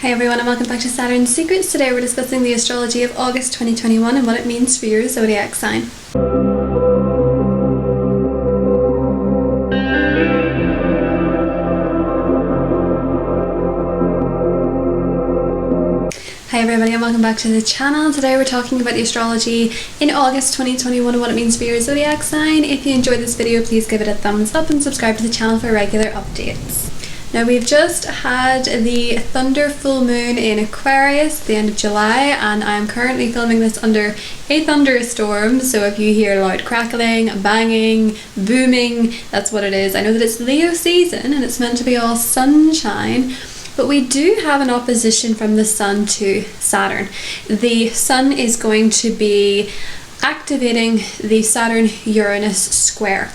Hi everyone and welcome back to Saturn Secrets. Today we're discussing the astrology of August 2021 and what it means for your zodiac sign. Hi everybody and welcome back to the channel. Today we're talking about the astrology in August 2021 and what it means for your zodiac sign. If you enjoyed this video, please give it a thumbs up and subscribe to the channel for regular updates. Now we've just had the thunder full moon in Aquarius at the end of July, and I'm currently filming this under a thunderstorm, so if you hear loud crackling, banging, booming, that's what it is. I know that it's Leo season and it's meant to be all sunshine, but we do have an opposition from the Sun to Saturn. The Sun is going to be activating the Saturn-Uranus square.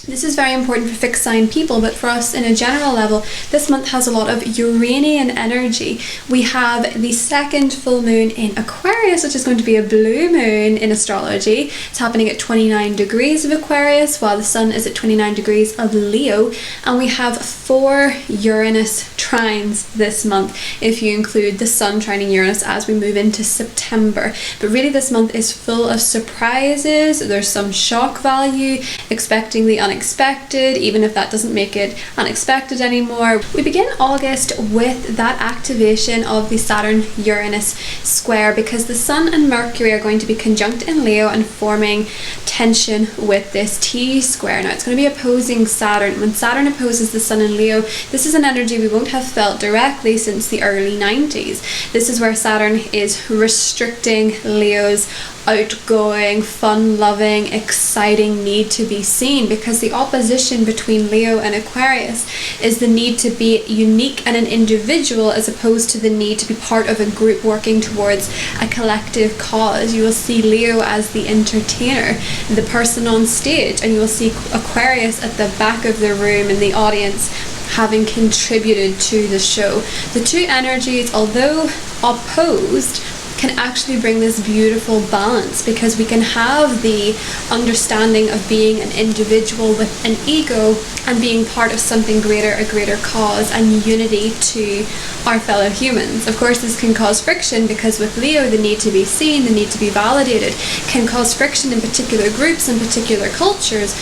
This is very important for fixed sign people, but for us in a general level, this month has a lot of Uranian energy. We have the second full moon in Aquarius, which is going to be a blue moon in astrology. It's happening at 29 degrees of Aquarius, while the Sun is at 29 degrees of Leo. And we have 4 Uranus trines this month, if you include the Sun trining Uranus as we move into September. But really this month is full of surprises. There's some shock value, expecting the unexpected, even if that doesn't make it unexpected anymore. We begin August with that activation of the Saturn-Uranus square because the Sun and Mercury are going to be conjunct in Leo and forming tension with this T-square. Now it's going to be opposing Saturn. When Saturn opposes the Sun in Leo, this is an energy we won't have felt directly since the early 90s. This is where Saturn is restricting Leo's outgoing, fun-loving, exciting need to be seen, because the opposition between Leo and Aquarius is the need to be unique and an individual as opposed to the need to be part of a group working towards a collective cause. You will see Leo as the entertainer, the person on stage, and you will see Aquarius at the back of the room in the audience having contributed to the show. The two energies, although opposed, can actually bring this beautiful balance, because we can have the understanding of being an individual with an ego and being part of something greater, a greater cause, and unity to our fellow humans. Of course, this can cause friction because with Leo, the need to be seen, the need to be validated, can cause friction in particular groups and particular cultures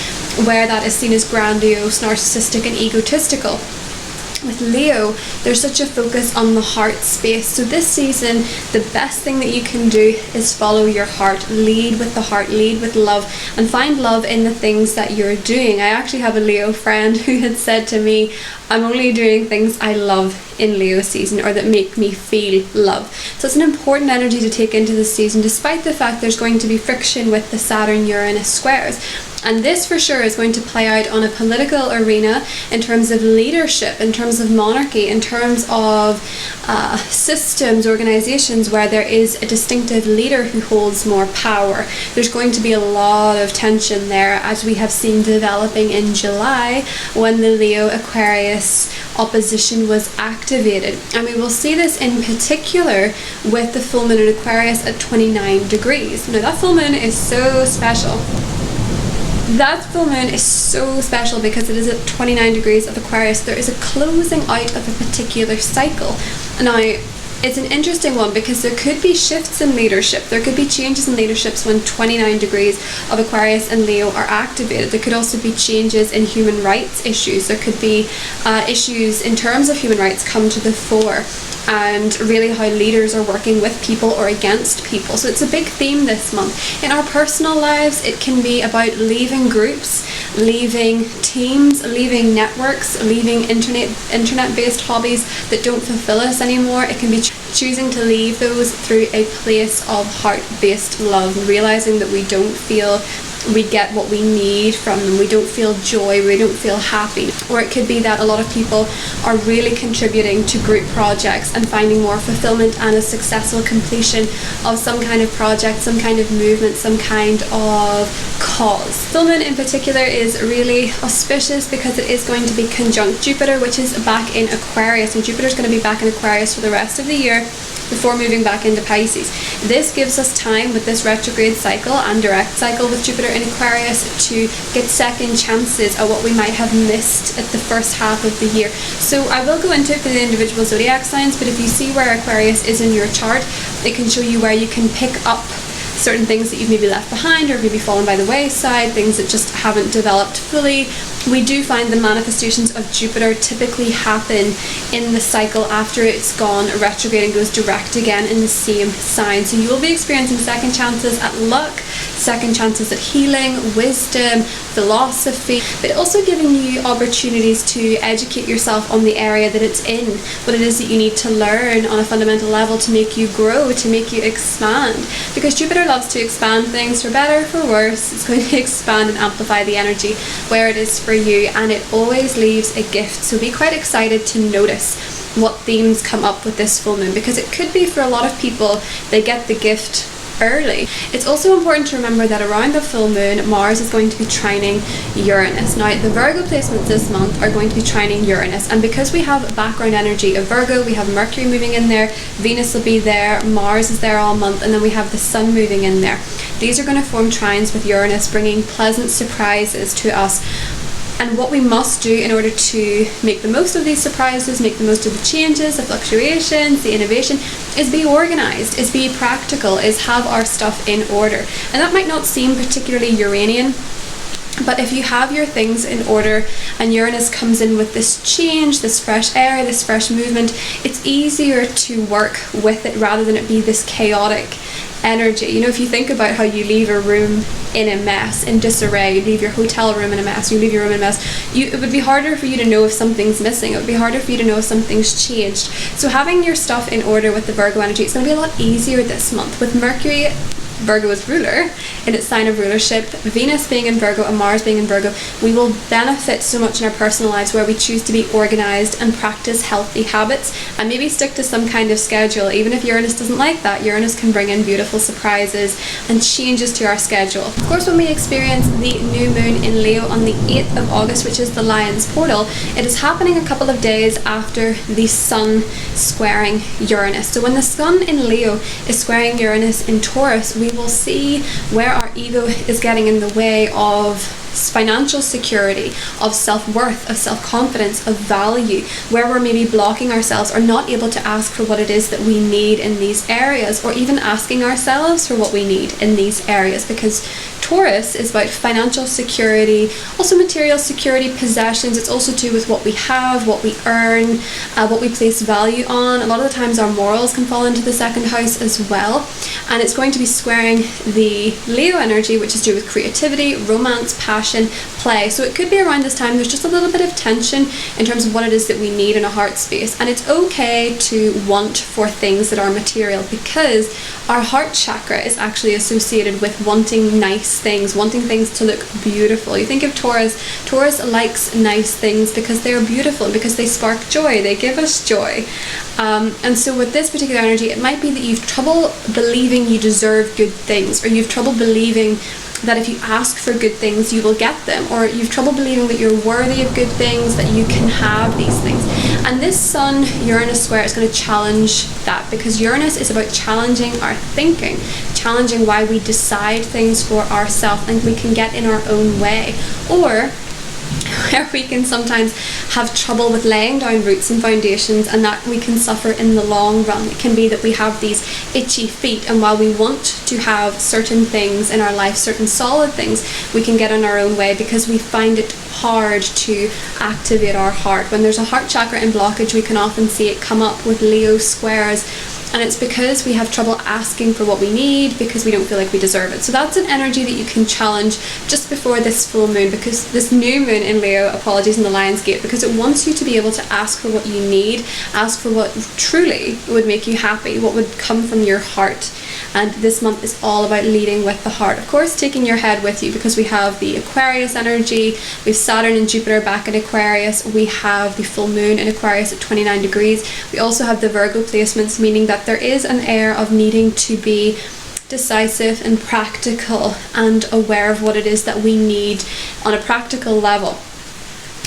where that is seen as grandiose, narcissistic, and egotistical. With Leo, there's such a focus on the heart space. So this season, the best thing that you can do is follow your heart. Lead with the heart, lead with love, and find love in the things that you're doing. I actually have a Leo friend who had said to me, I'm only doing things I love in Leo season, or that make me feel love. So it's an important energy to take into this season, despite the fact there's going to be friction with the Saturn-Uranus squares. And this for sure is going to play out on a political arena in terms of leadership, in terms of monarchy, in terms of systems, organizations where there is a distinctive leader who holds more power. There's going to be a lot of tension there, as we have seen developing in July when the Leo-Aquarius opposition was activated. And we will see this in particular with the full moon in Aquarius at 29 degrees. Now that full moon is so special. That full moon is so special because it is at 29 degrees of Aquarius. There is a closing out of a particular cycle. Now, it's an interesting one because there could be shifts in leadership. There could be changes in leaderships when 29 degrees of Aquarius and Leo are activated. There could also be changes in human rights issues. There could be issues in terms of human rights come to the fore, and really how leaders are working with people or against people. So it's a big theme this month. In our personal lives, it can be about leaving groups, leaving teams, leaving networks, leaving internet-based hobbies that don't fulfill us anymore. It can be choosing to leave those through a place of heart-based love, realizing that we don't feel we get what we need from them, we don't feel joy, we don't feel happy. Or it could be that a lot of people are really contributing to group projects and finding more fulfillment and a successful completion of some kind of project, some kind of movement, some kind of cause. Full moon in particular is really auspicious because it is going to be conjunct Jupiter, which is back in Aquarius, and Jupiter is going to be back in Aquarius for the rest of the year. before moving back into Pisces. This gives us time with this retrograde cycle and direct cycle with Jupiter in Aquarius to get second chances at what we might have missed at the first half of the year. So I will go into it for the individual zodiac signs, but if you see where Aquarius is in your chart, it can show you where you can pick up certain things that you've maybe left behind or maybe fallen by the wayside, things that just haven't developed fully. We do find the manifestations of Jupiter typically happen in the cycle after it's gone retrograde and goes direct again in the same sign. So you will be experiencing second chances at luck, second chances at healing, wisdom, philosophy, but also giving you opportunities to educate yourself on the area that it's in, what it is that you need to learn on a fundamental level to make you grow, to make you expand. Because Jupiter loves to expand things for better, for worse. It's going to expand and amplify the energy where it is for you, and it always leaves a gift. So be quite excited to notice what themes come up with this full moon, because it could be for a lot of people they get the gift early. It's also important to remember that around the full moon, Mars is going to be trining Uranus. Now, the Virgo placements this month are going to be trining Uranus, and because we have background energy of Virgo, we have Mercury moving in there, Venus will be there, Mars is there all month, and then we have the Sun moving in there. These are going to form trines with Uranus, bringing pleasant surprises to us. And what we must do in order to make the most of these surprises, make the most of the changes, the fluctuations, the innovation, is be organized, is be practical, is have our stuff in order. And that might not seem particularly Uranian, but if you have your things in order and Uranus comes in with this change, this fresh air, this fresh movement, it's easier to work with it rather than it be this chaotic energy. You know, if you think about how you leave a room in a mess, in disarray, you leave your hotel room in a mess, you leave your room in a mess, it would be harder for you to know if something's missing, it would be harder for you to know if something's changed. So having your stuff in order with the Virgo energy, it's going to be a lot easier this month. With Mercury, Virgo is ruler in its sign of rulership, Venus being in Virgo and Mars being in Virgo, we will benefit so much in our personal lives where we choose to be organized and practice healthy habits and maybe stick to some kind of schedule. Even if Uranus doesn't like that, Uranus can bring in beautiful surprises and changes to our schedule. Of course, when we experience the new moon in Leo on the 8th of August, which is the Lion's portal, it is happening a couple of days after the Sun squaring Uranus. So when the Sun in Leo is squaring Uranus in Taurus, we will see where our ego is getting in the way of financial security, of self-worth, of self-confidence, of value, where we're maybe blocking ourselves or not able to ask for what it is that we need in these areas, or even asking ourselves for what we need in these areas, because Taurus is about financial security, also material security, possessions. It's also to do with what we have, what we earn, what we place value on. A lot of the times our morals can fall into the second house as well, and it's going to be squaring the Leo energy, which is to do with creativity, romance, passion, play. So it could be around this time there's just a little bit of tension in terms of what it is that we need in a heart space, and it's okay to want for things that are material, because our heart chakra is actually associated with wanting nice things, wanting things to look beautiful. You think of Taurus likes nice things because they're beautiful, because they spark joy, they give us joy. And so with this particular energy, it might be that you've trouble believing you deserve good things, or you've trouble believing that if you ask for good things you will get them, or you've trouble believing that you're worthy of good things, that you can have these things. And this Sun Uranus square is going to challenge that, because Uranus is about challenging our thinking, challenging why we decide things for ourselves and we can get in our own way, or where we can sometimes have trouble with laying down roots and foundations, and that we can suffer in the long run. It can be that we have these itchy feet, and while we want to have certain things in our life, certain solid things, we can get in our own way because we find it hard to activate our heart. When there's a heart chakra in blockage, we can often see it come up with Leo squares, and it's because we have trouble asking for what we need because we don't feel like we deserve it. So that's an energy that you can challenge just before this full moon, because this new moon in Leo, apologies, in the Lion's Gate, because it wants you to be able to ask for what you need, ask for what truly would make you happy, what would come from your heart. And this month is all about leading with the heart. Of course, taking your head with you, because we have the Aquarius energy, we have Saturn and Jupiter back in Aquarius, we have the full moon in Aquarius at 29 degrees. We also have the Virgo placements, meaning that there is an air of needing to be decisive and practical and aware of what it is that we need on a practical level.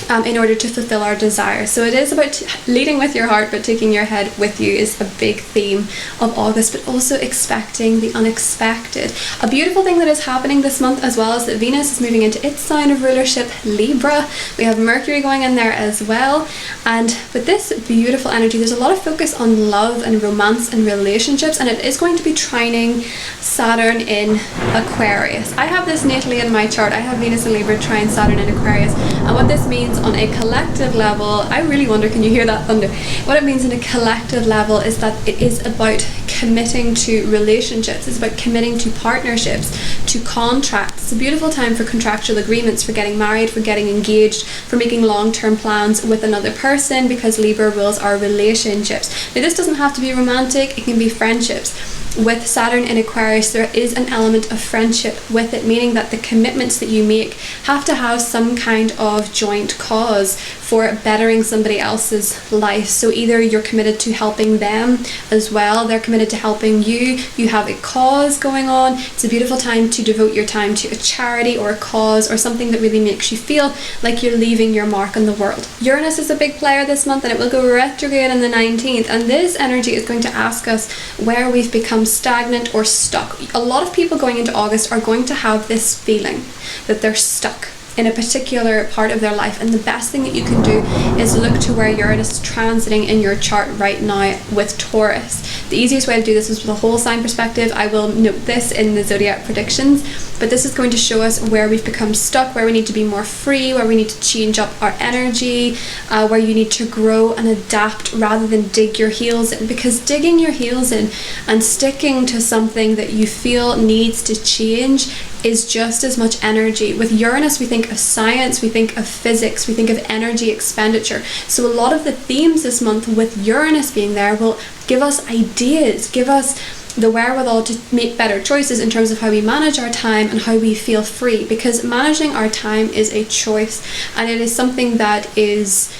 in order to fulfill our desires. So it is about leading with your heart, but taking your head with you is a big theme of August, but also expecting the unexpected. A beautiful thing that is happening this month as well is that Venus is moving into its sign of rulership, Libra. We have Mercury going in there as well. And with this beautiful energy, there's a lot of focus on love and romance and relationships, and it is going to be trining Saturn in Aquarius. I have this natally in my chart. I have Venus in Libra trine Saturn in Aquarius, and what this means on a collective level, I really wonder, can you hear that thunder? What it means on a collective level is that it is about committing to relationships. It's about committing to partnerships, to contracts. It's a beautiful time for contractual agreements, for getting married, for getting engaged, for making long-term plans with another person, because Libra rules our relationships. Now, this doesn't have to be romantic, it can be friendships. With Saturn in Aquarius, there is an element of friendship with it, meaning that the commitments that you make have to have some kind of joint cause for bettering somebody else's life. So either you're committed to helping them as well, they're committed to helping you, you have a cause going on. It's a beautiful time to devote your time to a charity or a cause or something that really makes you feel like you're leaving your mark on the world. Uranus is a big player this month, and it will go retrograde on the 19th, and this energy is going to ask us where we've become stagnant or stuck. A lot of people going into August are going to have this feeling that they're stuck in a particular part of their life, and the best thing that you can do is look to where Uranus is transiting in your chart right now with Taurus. The easiest way to do this is with a whole sign perspective. I will note this in the zodiac predictions, but this is going to show us where we've become stuck, where we need to be more free, where we need to change up our energy, where you need to grow and adapt rather than dig your heels in, because digging your heels in and sticking to something that you feel needs to change is just as much energy. With Uranus, we think of science, we think of physics, we think of energy expenditure. So a lot of the themes this month with Uranus being there will give us ideas, give us the wherewithal to make better choices in terms of how we manage our time and how we feel free, because managing our time is a choice, and it is something that is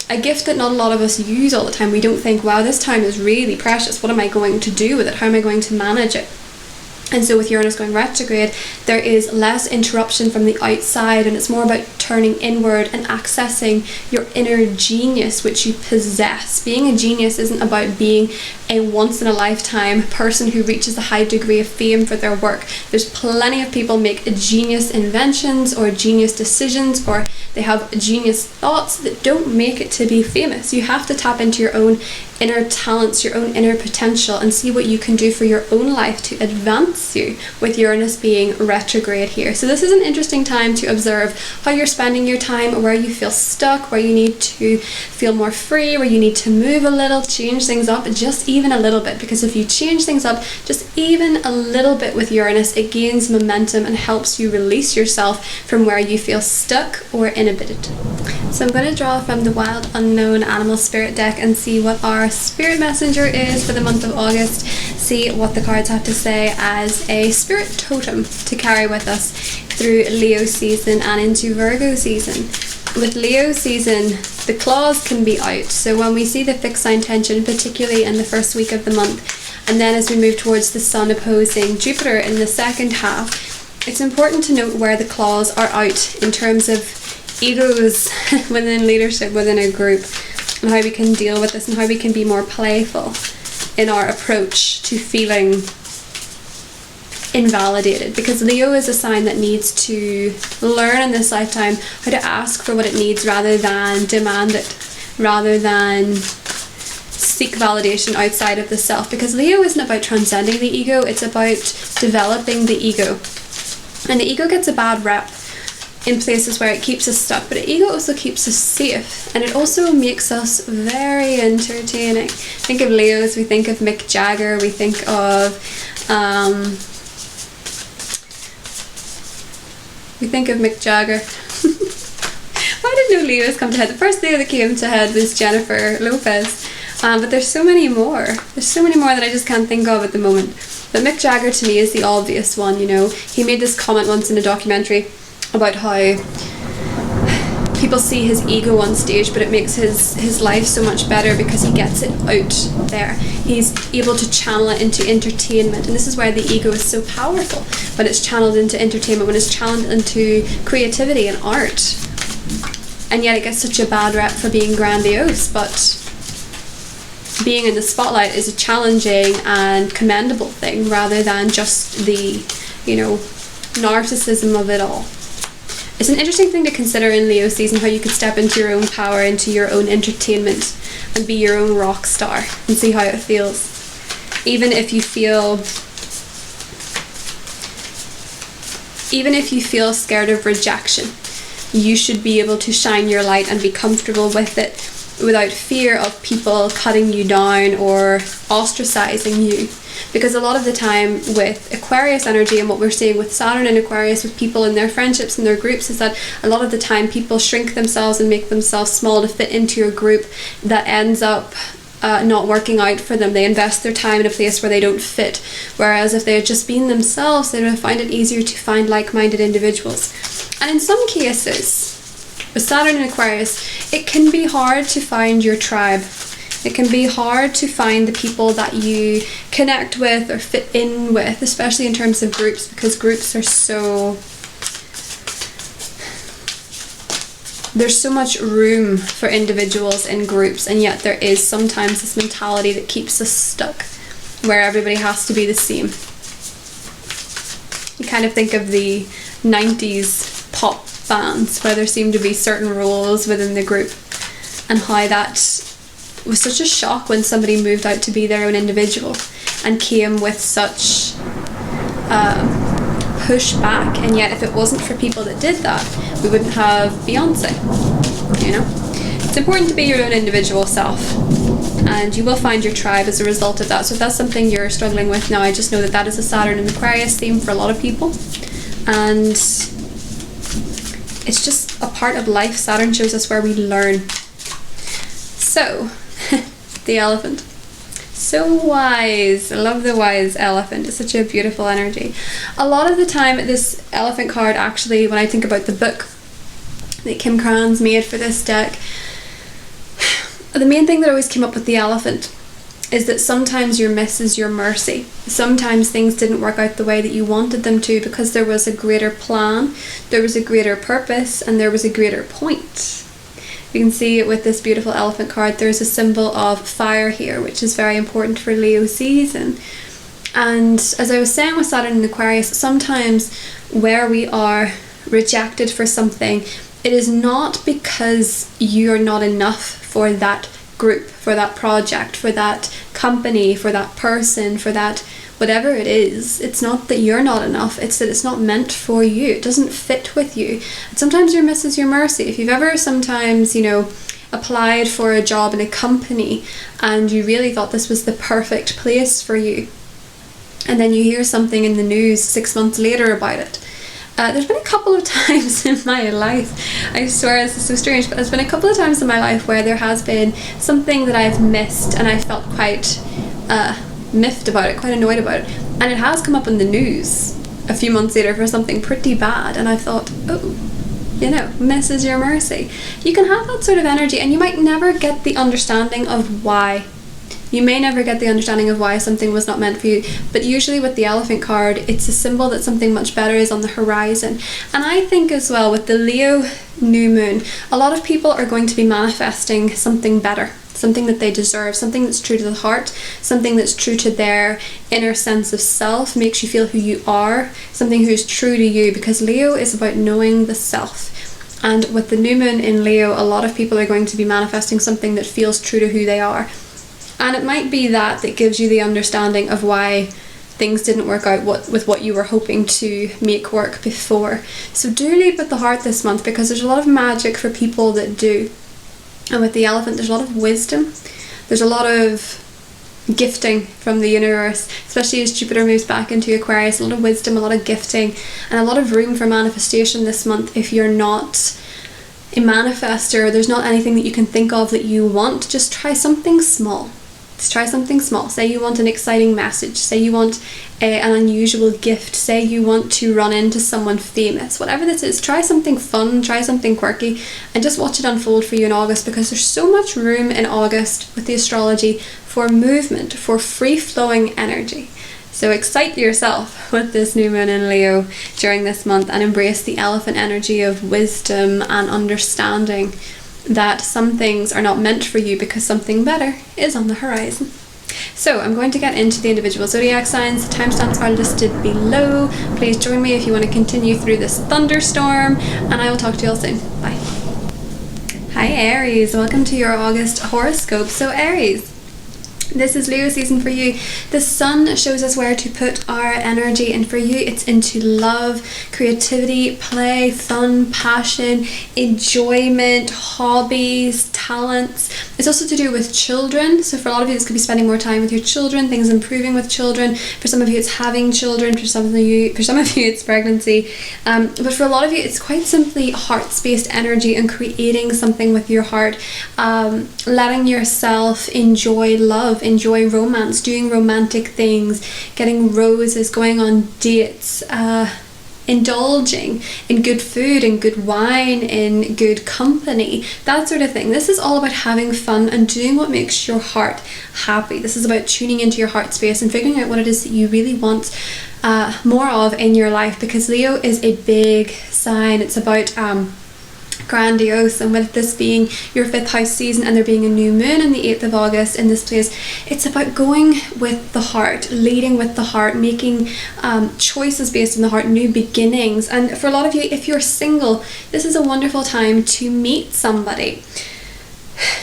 a gift that not a lot of us use all the time. We don't think, wow, this time is really precious, what am I going to do with it, how am I going to manage it? And so with Uranus going retrograde, there is less interruption from the outside, and it's more about turning inward and accessing your inner genius which you possess. Being a genius isn't about being a once-in-a-lifetime person who reaches a high degree of fame for their work. There's plenty of people make genius inventions or genius decisions, or they have genius thoughts that don't make it to be famous. You have to tap into your own inner talents, your own inner potential, and see what you can do for your own life to advance you, with Uranus being retrograde here. So this is an interesting time to observe how you're spending your time, where you feel stuck, where you need to feel more free, where you need to move a little, change things up, just even a little bit, because if you change things up just even a little bit with Uranus, it gains momentum and helps you release yourself from where you feel stuck or inhibited. So I'm going to draw from the Wild Unknown Animal Spirit deck and see what our spirit messenger is for the month of August, see what the cards have to say as a spirit totem to carry with us through Leo season and into Virgo season. With Leo season, the claws can be out, so when we see the fixed sign tension, particularly in the first week of the month, and then as we move towards the Sun opposing Jupiter in the second half, it's important to note where the claws are out in terms of egos within leadership, within a group, and how we can deal with this and how we can be more playful in our approach to feeling invalidated, because Leo is a sign that needs to learn in this lifetime how to ask for what it needs rather than demand it, rather than seek validation outside of the self, because Leo isn't about transcending the ego, it's about developing the ego. And the ego gets a bad rep in places where it keeps us stuck, but the ego also keeps us safe, and it also makes us very entertaining. Think of Leos, we think of Mick Jagger, we think of Mick Jagger. Why did no Leos come to head? The first Leo that came to head was Jennifer Lopez, but there's so many more. There's so many more that I just can't think of at the moment. But Mick Jagger to me is the obvious one, you know. He made this comment once in a documentary about how people see his ego on stage, but it makes his life so much better because he gets it out there. He's able to channel it into entertainment, and this is where the ego is so powerful, when it's channeled into entertainment, when it's channeled into creativity and art. and yet it gets such a bad rep for being grandiose. But being in the spotlight is a challenging and commendable thing, rather than just the, you know, narcissism of it all. It's an interesting thing to consider in Leo season, how you could step into your own power, into your own entertainment, and be your own rock star, and see how it feels. Even if you feel scared of rejection, you should be able to shine your light and be comfortable with it without fear of people cutting you down or ostracizing you. Because a lot of the time with Aquarius energy, and what we're seeing with Saturn in Aquarius with people in their friendships and their groups, is that a lot of the time people shrink themselves and make themselves small to fit into your group. That ends up not working out for them. They invest their time in a place where they don't fit, whereas if they had just been themselves, they would find it easier to find like-minded individuals. And in some cases with Saturn in Aquarius, it can be hard to find your tribe. It can be hard to find the people that you connect with or fit in with, especially in terms of groups, because groups are there's so much room for individuals in groups, and yet there is sometimes this mentality that keeps us stuck, where everybody has to be the same. You kind of think of the 90s pop bands, where there seemed to be certain rules within the group, and how that was such a shock when somebody moved out to be their own individual and came with such pushback. And yet if it wasn't for people that did that, we wouldn't have Beyonce, you know. It's important to be your own individual self, and you will find your tribe as a result of that. So if that's something you're struggling with now, I just know that that is a Saturn and Aquarius theme for a lot of people, and it's just a part of life. Saturn shows us where we learn. So the elephant, so wise. I love the wise elephant. It's such a beautiful energy. A lot of the time this elephant card, actually, when I think about the book that Kim Cran's made for this deck, the main thing that always came up with the elephant is that sometimes your miss is your mercy. Sometimes things didn't work out the way that you wanted them to, because there was a greater plan, there was a greater purpose, and there was a greater point. You can see with this beautiful elephant card, there's a symbol of fire here, which is very important for Leo season. And as I was saying with Saturn in Aquarius, sometimes where we are rejected for something, it is not because you're not enough for that group, for that project, for that company, for that person, for that whatever it is. It's not that you're not enough, it's that it's not meant for you. It doesn't fit with you. And sometimes your miss is your mercy. If you've ever sometimes, you know, applied for a job in a company and you really thought this was the perfect place for you, and then you hear something in the news 6 months later about it. There's been a couple of times in my life, I swear this is so strange, but there's been a couple of times in my life where there has been something that I've missed and I felt quite miffed about it, quite annoyed about it, and it has come up in the news a few months later for something pretty bad, and I thought, oh, you know, miss is your mercy. You can have that sort of energy, and you might never get the understanding of why. You may never get the understanding of why something was not meant for you, but usually with the elephant card, it's a symbol that something much better is on the horizon. And I think as well with the Leo new moon, a lot of people are going to be manifesting something better, something that they deserve, something that's true to the heart, something that's true to their inner sense of self, makes you feel who you are, something who's true to you, because Leo is about knowing the self. And with the new moon in Leo, a lot of people are going to be manifesting something that feels true to who they are. And it might be that gives you the understanding of why things didn't work out with what you were hoping to make work before. So do lead with the heart this month, because there's a lot of magic for people that do. And with the elephant, there's a lot of wisdom. There's a lot of gifting from the universe, especially as Jupiter moves back into Aquarius. A lot of wisdom, a lot of gifting, and a lot of room for manifestation this month. If you're not a manifester, there's not anything that you can think of that you want, just try something small. Just try something small. Say you want an exciting message, say you want an unusual gift, say you want to run into someone famous, whatever this is, try something fun, try something quirky, and just watch it unfold for you in August, because there's so much room in August with the astrology for movement, for free-flowing energy. So excite yourself with this new moon in Leo during this month and embrace the elephant energy of wisdom and understanding that some things are not meant for you because something better is on the horizon. So I'm going to get into the individual zodiac signs. The timestamps are listed below. Please join me if you want to continue through this thunderstorm, and I will talk to you all soon. Bye. Hi Aries, welcome to your August horoscope. So Aries, this is Leo season for you. The sun shows us where to put our energy, and for you it's into love, creativity, play, fun, passion, enjoyment, hobbies, talents. It's also to do with children. So for a lot of you, this could be spending more time with your children, things improving with children. For some of you, it's having children. For some of you, it's pregnancy. But for a lot of you, it's quite simply heart-based energy and creating something with your heart, letting yourself enjoy love, enjoy romance, doing romantic things, getting roses, going on dates, indulging in good food and good wine, in good company, that sort of thing. This is all about having fun and doing what makes your heart happy. This is about tuning into your heart space and figuring out what it is that you really want more of in your life, because Leo is a big sign. It's about grandiose, and with this being your 5th house season and there being a new moon on the 8th of August in this place, it's about going with the heart, leading with the heart, making choices based on the heart, new beginnings. And for a lot of you, if you're single, this is a wonderful time to meet somebody.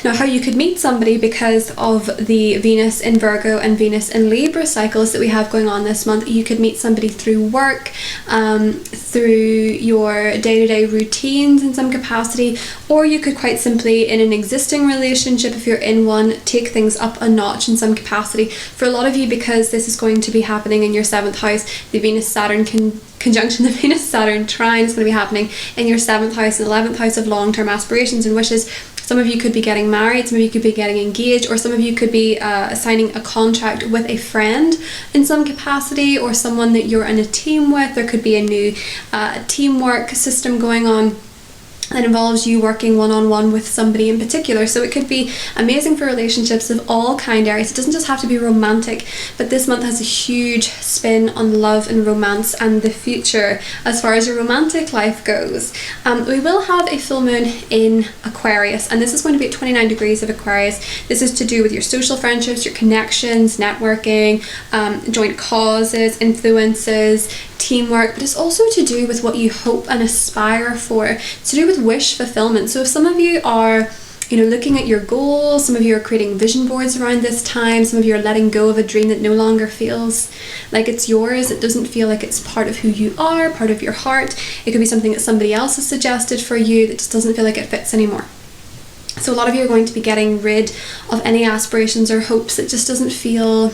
Now, how you could meet somebody because of the Venus in Virgo and Venus in Libra cycles that we have going on this month, you could meet somebody through work, through your day-to-day routines in some capacity, or you could quite simply, in an existing relationship, if you're in one, take things up a notch in some capacity. For a lot of you, because this is going to be happening in your 7th house, the Venus-Saturn conjunction, the Venus-Saturn trine is going to be happening in your 7th house and 11th house of long-term aspirations and wishes. Some of you could be getting married, some of you could be getting engaged, or some of you could be signing a contract with a friend in some capacity, or someone that you're in a team with. There could be a new teamwork system going on that involves you working one-on-one with somebody in particular. So it could be amazing for relationships of all kind areas. It doesn't just have to be romantic, but this month has a huge spin on love and romance and the future as far as your romantic life goes. We will have a full moon in Aquarius, and this is going to be at 29 degrees of Aquarius. This is to do with your social friendships, your connections, networking, joint causes, influences, teamwork, but it's also to do with what you hope and aspire for. It's to do with wish fulfillment. So if some of you are looking at your goals, some of you are creating vision boards around this time, some of you are letting go of a dream that no longer feels like it's yours, it doesn't feel like it's part of who you are, part of your heart. It could be something that somebody else has suggested for you that just doesn't feel like it fits anymore. So a lot of you are going to be getting rid of any aspirations or hopes that just doesn't feel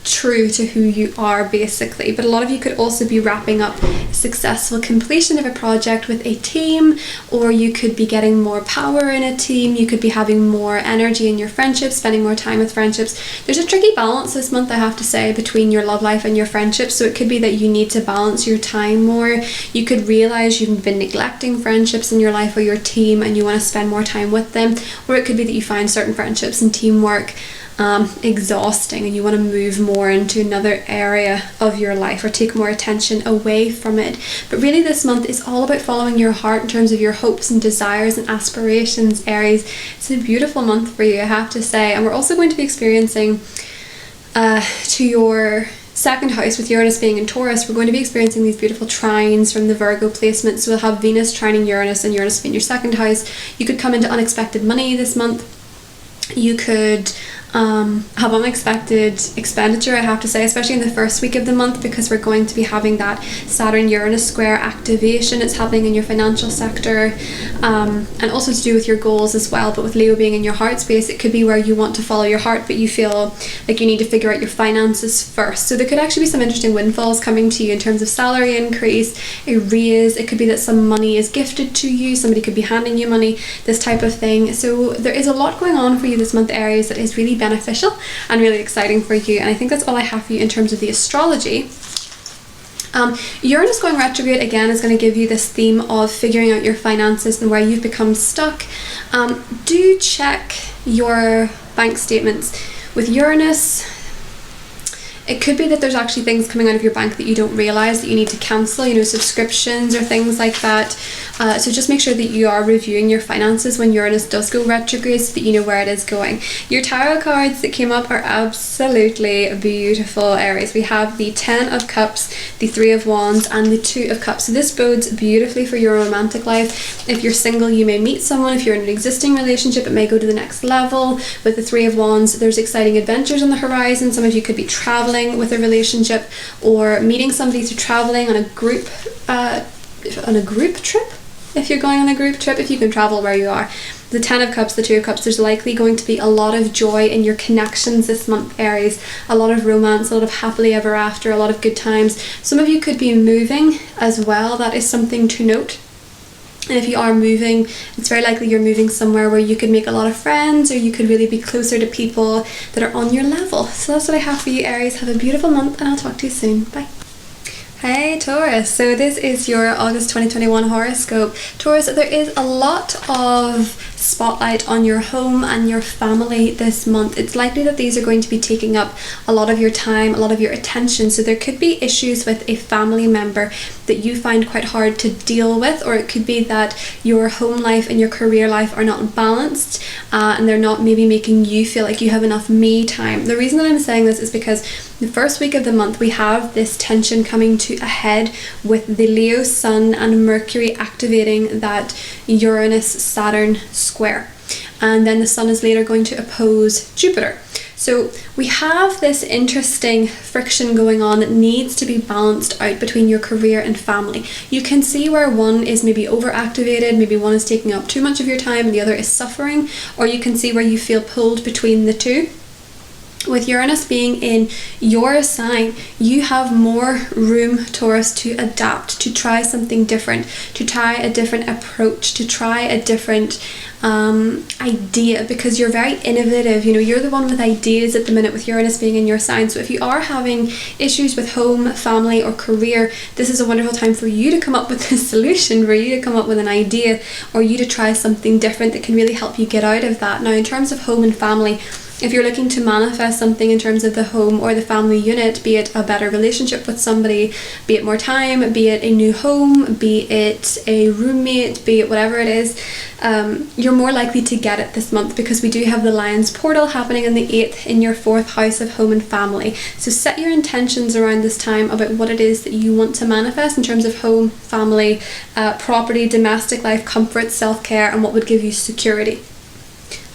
true to who you are, basically. But a lot of you could also be wrapping up successful completion of a project with a team, or you could be getting more power in a team. You could be having more energy in your friendships, spending more time with friendships. There's a tricky balance this month, I have to say, between your love life and your friendships. So it could be that you need to balance your time more. You could realize you've been neglecting friendships in your life or your team and you want to spend more time with them, or it could be that you find certain friendships and teamwork exhausting and you want to move more into another area of your life or take more attention away from it. But really this month is all about following your heart in terms of your hopes and desires and aspirations, Aries. It's a beautiful month for you, I have to say. And we're also going to be experiencing to your 2nd house, with Uranus being in Taurus, we're going to be experiencing these beautiful trines from the Virgo placement. So we'll have Venus trining Uranus and Uranus being your 2nd house. You could come into unexpected money this month. You could have unexpected expenditure, I have to say, especially in the first week of the month, because we're going to be having that Saturn-Uranus square activation. It's happening in your financial sector, and also to do with your goals as well. But with Leo being in your heart space, it could be where you want to follow your heart, but you feel like you need to figure out your finances first. So there could actually be some interesting windfalls coming to you in terms of salary increase, a raise. It could be that some money is gifted to you, somebody could be handing you money, this type of thing. So there is a lot going on for you this month, Aries, that is really beneficial and really exciting for you. And I think that's all I have for you in terms of the astrology. Uranus going retrograde again is going to give you this theme of figuring out your finances and where you've become stuck. Do check your bank statements. With Uranus It could be that there's actually things coming out of your bank that you don't realize that you need to cancel, you know, subscriptions or things like that. So just make sure that you are reviewing your finances when Uranus does go retrograde so that you know where it is going. Your tarot cards that came up are absolutely beautiful, Aries. We have the 10 of Cups, the 3 of Wands, and the 2 of Cups. So this bodes beautifully for your romantic life. If you're single, you may meet someone. If you're in an existing relationship, it may go to the next level. With the 3 of Wands, there's exciting adventures on the horizon. Some of you could be traveling with a relationship or meeting somebody through traveling on a group trip. If you're going on a group trip, if you can travel where you are. The 10 of Cups, the 2 of Cups, there's likely going to be a lot of joy in your connections this month, Aries. A lot of romance, a lot of happily ever after, a lot of good times. Some of you could be moving as well. That is something to note. And if you are moving, it's very likely you're moving somewhere where you could make a lot of friends, or you could really be closer to people that are on your level. So that's what I have for you, Aries. Have a beautiful month, and I'll talk to you soon. Bye. Hey Taurus, so this is your August 2021 horoscope. Taurus, there is a lot of spotlight on your home and your family this month. It's likely that these are going to be taking up a lot of your time, a lot of your attention. So there could be issues with a family member that you find quite hard to deal with, or it could be that your home life and your career life are not balanced and they're not maybe making you feel like you have enough me time. The reason that I'm saying this is because the first week of the month we have this tension coming to a head with the Leo Sun and Mercury activating that Uranus-Saturn square, and then the Sun is later going to oppose Jupiter. So we have this interesting friction going on that needs to be balanced out between your career and family. You can see where one is maybe overactivated, maybe one is taking up too much of your time and the other is suffering, or you can see where you feel pulled between the two. With Uranus being in your sign, you have more room, Taurus, to adapt, to try something different, to try a different approach, to try a different idea, because you're very innovative. You know, you're the one with ideas at the minute with Uranus being in your sign. So if you are having issues with home, family, or career, this is a wonderful time for you to come up with a solution, for you to come up with an idea, or you to try something different that can really help you get out of that. Now, in terms of home and family, if you're looking to manifest something in terms of the home or the family unit, be it a better relationship with somebody, be it more time, be it a new home, be it a roommate, be it whatever it is, you're more likely to get it this month, because we do have the Lion's portal happening in the 8th in your 4th house of home and family. So set your intentions around this time about what it is that you want to manifest in terms of home, family, property, domestic life, comfort, self-care, and what would give you security.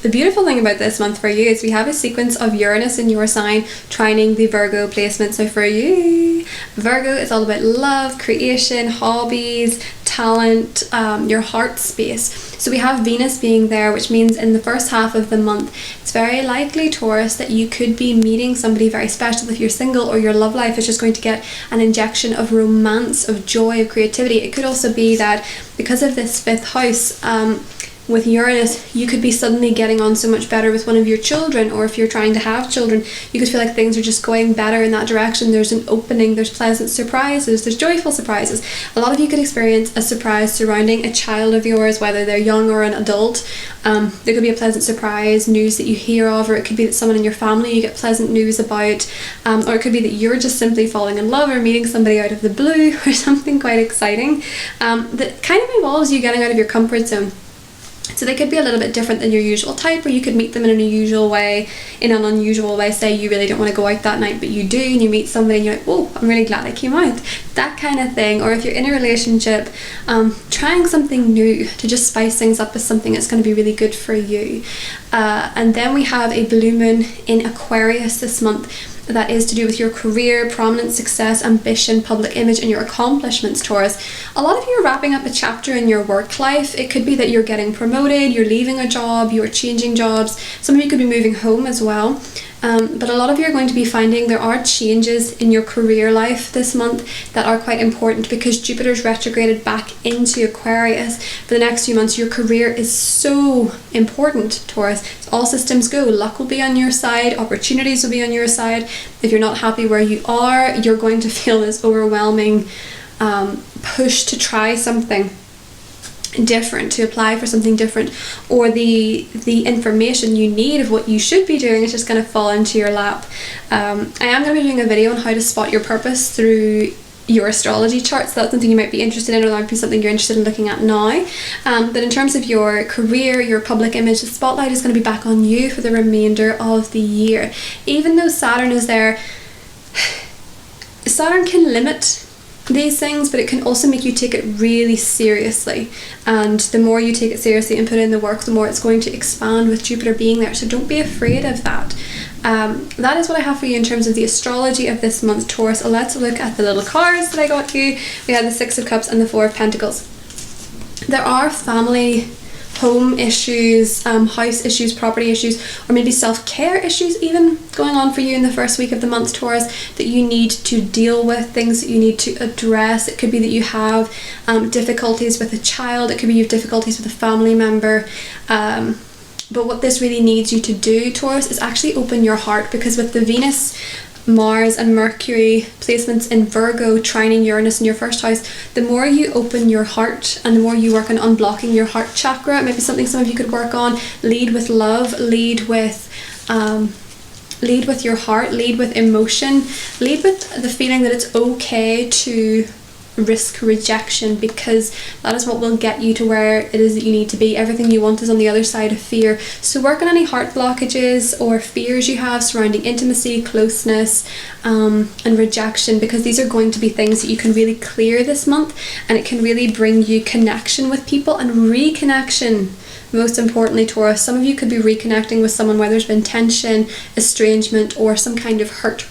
The beautiful thing about this month for you is we have a sequence of Uranus in your sign trining the Virgo placement. So for you, Virgo is all about love, creation, hobbies, talent, your heart space. So we have Venus being there, which means in the first half of the month, it's very likely, Taurus, that you could be meeting somebody very special if you're single, or your love life is just going to get an injection of romance, of joy, of creativity. It could also be that because of this 5th house, with Uranus, you could be suddenly getting on so much better with one of your children, or if you're trying to have children, you could feel like things are just going better in that direction. There's an opening, there's pleasant surprises, there's joyful surprises. A lot of you could experience a surprise surrounding a child of yours, whether they're young or an adult. There could be a pleasant surprise, news that you hear of, or it could be that someone in your family you get pleasant news about, or it could be that you're just simply falling in love or meeting somebody out of the blue, or something quite exciting that kind of involves you getting out of your comfort zone. So they could be a little bit different than your usual type, or you could meet them in an unusual way. Say you really don't want to go out that night, but you do, and you meet somebody and you're like, oh, I'm really glad I came out. That kind of thing. Or if you're in a relationship, trying something new to just spice things up is something that's going to be really good for you. And then we have a blue moon in Aquarius this month. That is to do with your career, prominence, success, ambition, public image, and your accomplishments, Taurus. A lot of you are wrapping up a chapter in your work life. It could be that you're getting promoted, you're leaving a job, you're changing jobs. Some of you could be moving home as well. But a lot of you are going to be finding there are changes in your career life this month that are quite important, because Jupiter's retrograded back into Aquarius for the next few months. Your career is so important, Taurus. All systems go. Luck will be on your side. Opportunities will be on your side. If you're not happy where you are, you're going to feel this overwhelming push to try something. different, to apply for something different, or the information you need of what you should be doing is just going to fall into your lap. I am going to be doing a video on how to spot your purpose through your astrology chart, so that's something you might be interested in, or that might be something you're interested in looking at now. But in terms of your career, your public image, the spotlight is going to be back on you for the remainder of the year. Even though Saturn is there, Saturn can limit these things, but it can also make you take it really seriously, and the more you take it seriously and put in the work, the more it's going to expand with Jupiter being there. So don't be afraid of that. That is what I have for you in terms of the astrology of this month, Taurus. So let's look at the little cards that I got you. We had the Six of Cups and the Four of Pentacles. There are family, home issues, house issues, property issues, or maybe self-care issues even going on for you in the first week of the month, Taurus, that you need to deal with, things that you need to address. It could be that you have difficulties with a child, it could be you have difficulties with a family member, but what this really needs you to do, Taurus, is actually open your heart, because with the Venus, Mars and Mercury placements in Virgo trining Uranus in your first house, the more you open your heart and the more you work on unblocking your heart chakra, maybe something some of you could work on, lead with love, lead with your heart, lead with emotion, lead with the feeling that it's okay to risk rejection, because that is what will get you to where it is that you need to be. Everything you want is on the other side of fear. So work on any heart blockages or fears you have surrounding intimacy, closeness, and rejection, because these are going to be things that you can really clear this month, and it can really bring you connection with people and reconnection. Most importantly, Taurus, some of you could be reconnecting with someone where there's been tension, estrangement, or some kind of hurt.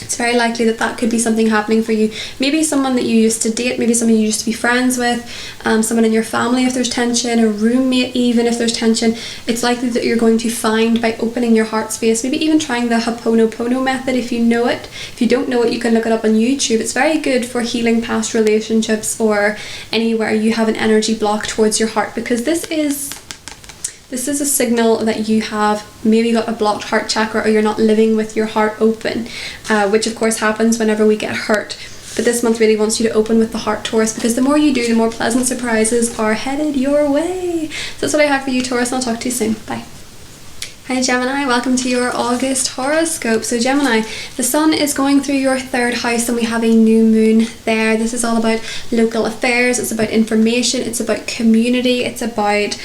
It's very likely that that could be something happening for you. Maybe someone that you used to date, maybe someone you used to be friends with, someone in your family if there's tension, a roommate even if there's tension. It's likely that you're going to find, by opening your heart space, maybe even trying the Ho'oponopono method if you know it. If you don't know it, you can look it up on YouTube. It's very good for healing past relationships or anywhere you have an energy block towards your heart, because this is a signal that you have maybe got a blocked heart chakra, or you're not living with your heart open, which of course happens whenever we get hurt. But this month really wants you to open with the heart, Taurus, because the more you do, the more pleasant surprises are headed your way. So that's what I have for you, Taurus, and I'll talk to you soon. Bye. Hi Gemini, welcome to your August horoscope. So Gemini, the sun is going through your third house and we have a new moon there. This is all about local affairs, it's about information, it's about community, it's about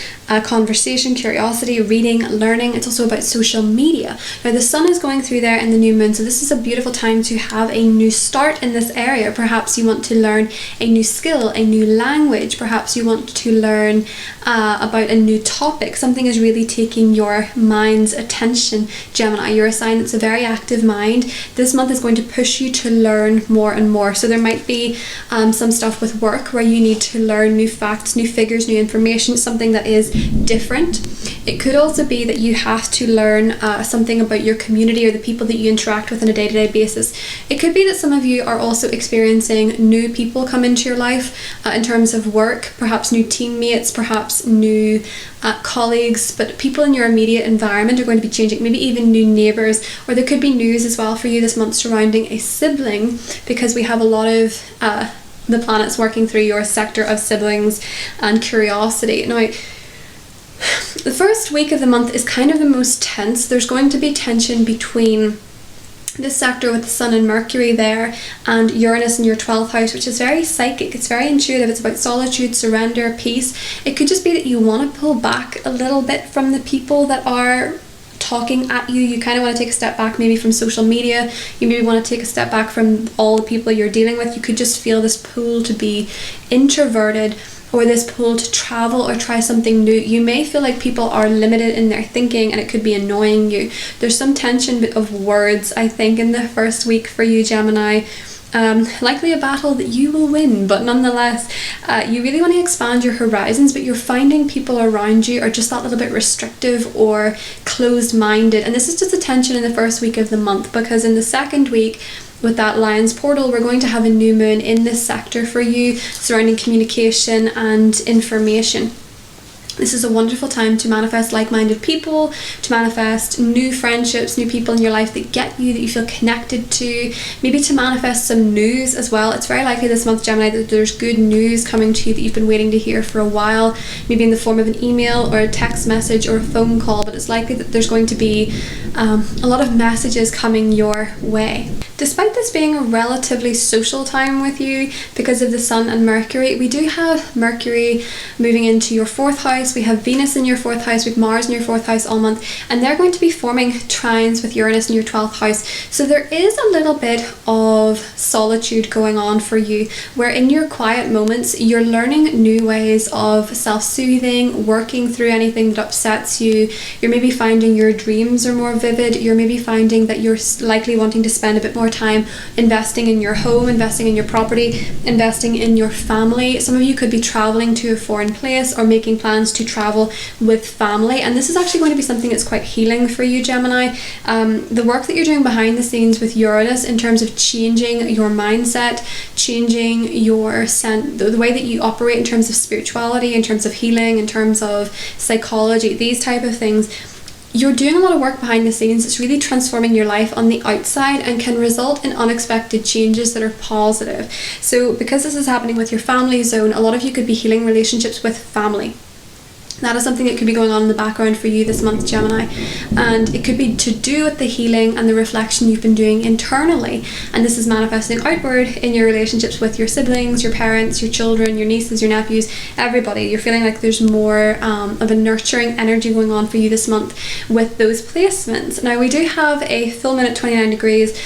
conversation, curiosity, reading, learning. It's also about social media. Now the sun is going through there in the new moon, so this is a beautiful time to have a new start in this area. Perhaps you want to learn a new skill, a new language, perhaps you want to learn about a new topic. Something is really taking your mind's attention, Gemini. You're a sign that's a very active mind. This month is going to push you to learn more and more. So there might be some stuff with work where you need to learn new facts, new figures, new information, something that is different. It could also be that you have to learn something about your community or the people that you interact with on a day-to-day basis. It could be that some of you are also experiencing new people come into your life in terms of work, perhaps new teammates, perhaps new colleagues, but people in your immediate environment are going to be changing, maybe even new neighbours, or there could be news as well for you this month surrounding a sibling, because we have a lot of the planets working through your sector of siblings and curiosity. Now, the first week of the month is kind of the most tense. There's going to be tension between this sector with the Sun and Mercury there and Uranus in your 12th house, which is very psychic, it's very intuitive, it's about solitude, surrender, peace. It could just be that you want to pull back a little bit from the people that are talking at you. You kind of want to take a step back maybe from social media, you maybe want to take a step back from all the people you're dealing with. You could just feel this pull to be introverted, or this pull to travel or try something new. You may feel like people are limited in their thinking and it could be annoying you. There's some tension of words, I think, in the first week for you, Gemini. Likely a battle that you will win, but nonetheless, you really want to expand your horizons, but you're finding people around you are just that little bit restrictive or closed-minded. And this is just a tension in the first week of the month, because in the second week, with that Lion's portal, we're going to have a new moon in this sector for you surrounding communication and information. This is a wonderful time to manifest like-minded people, to manifest new friendships, new people in your life that get you, that you feel connected to, maybe to manifest some news as well. It's very likely this month, Gemini, that there's good news coming to you that you've been waiting to hear for a while, maybe in the form of an email or a text message or a phone call, but it's likely that there's going to be a lot of messages coming your way. Despite this being a relatively social time with you because of the Sun and Mercury, we do have Mercury moving into your 4th house, we have Venus in your 4th house, we have Mars in your 4th house all month, and they're going to be forming trines with Uranus in your 12th house. So there is a little bit of solitude going on for you, where in your quiet moments you're learning new ways of self-soothing, working through anything that upsets you. You're maybe finding your dreams are more vivid, you're maybe finding that you're likely wanting to spend a bit more time investing in your home, investing in your property, investing in your family. Some of you could be traveling to a foreign place or making plans to travel with family, and this is actually going to be something that's quite healing for you, Gemini. The work that you're doing behind the scenes with Uranus in terms of changing your mindset, changing the way that you operate in terms of spirituality, in terms of healing, in terms of psychology, these type of things. You're doing a lot of work behind the scenes. It's really transforming your life on the outside and can result in unexpected changes that are positive. So because this is happening with your family zone, a lot of you could be healing relationships with family. That is something that could be going on in the background for you this month, Gemini, and it could be to do with the healing and the reflection you've been doing internally, and this is manifesting outward in your relationships with your siblings, your parents, your children, your nieces, your nephews, everybody. You're feeling like there's more of a nurturing energy going on for you this month with those placements. Now we do have a full moon at 29 degrees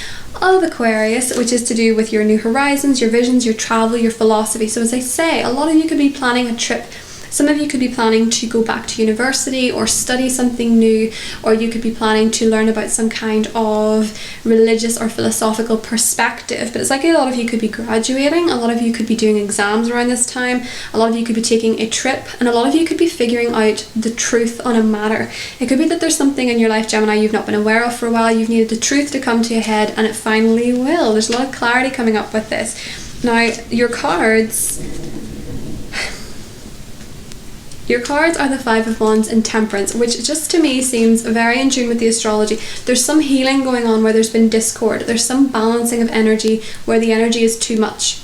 of Aquarius, which is to do with your new horizons, your visions, your travel, your philosophy. So as I say, a lot of you could be planning a trip. Some of you could be planning to go back to university or study something new, or you could be planning to learn about some kind of religious or philosophical perspective. But it's likely a lot of you could be graduating, a lot of you could be doing exams around this time, a lot of you could be taking a trip, and a lot of you could be figuring out the truth on a matter. It could be that there's something in your life, Gemini, you've not been aware of for a while, you've needed the truth to come to a head, and it finally will. There's a lot of clarity coming up with this. Now, your cards are the Five of Wands and Temperance, which just to me seems very in tune with the astrology. There's some healing going on where there's been discord. There's some balancing of energy where the energy is too much.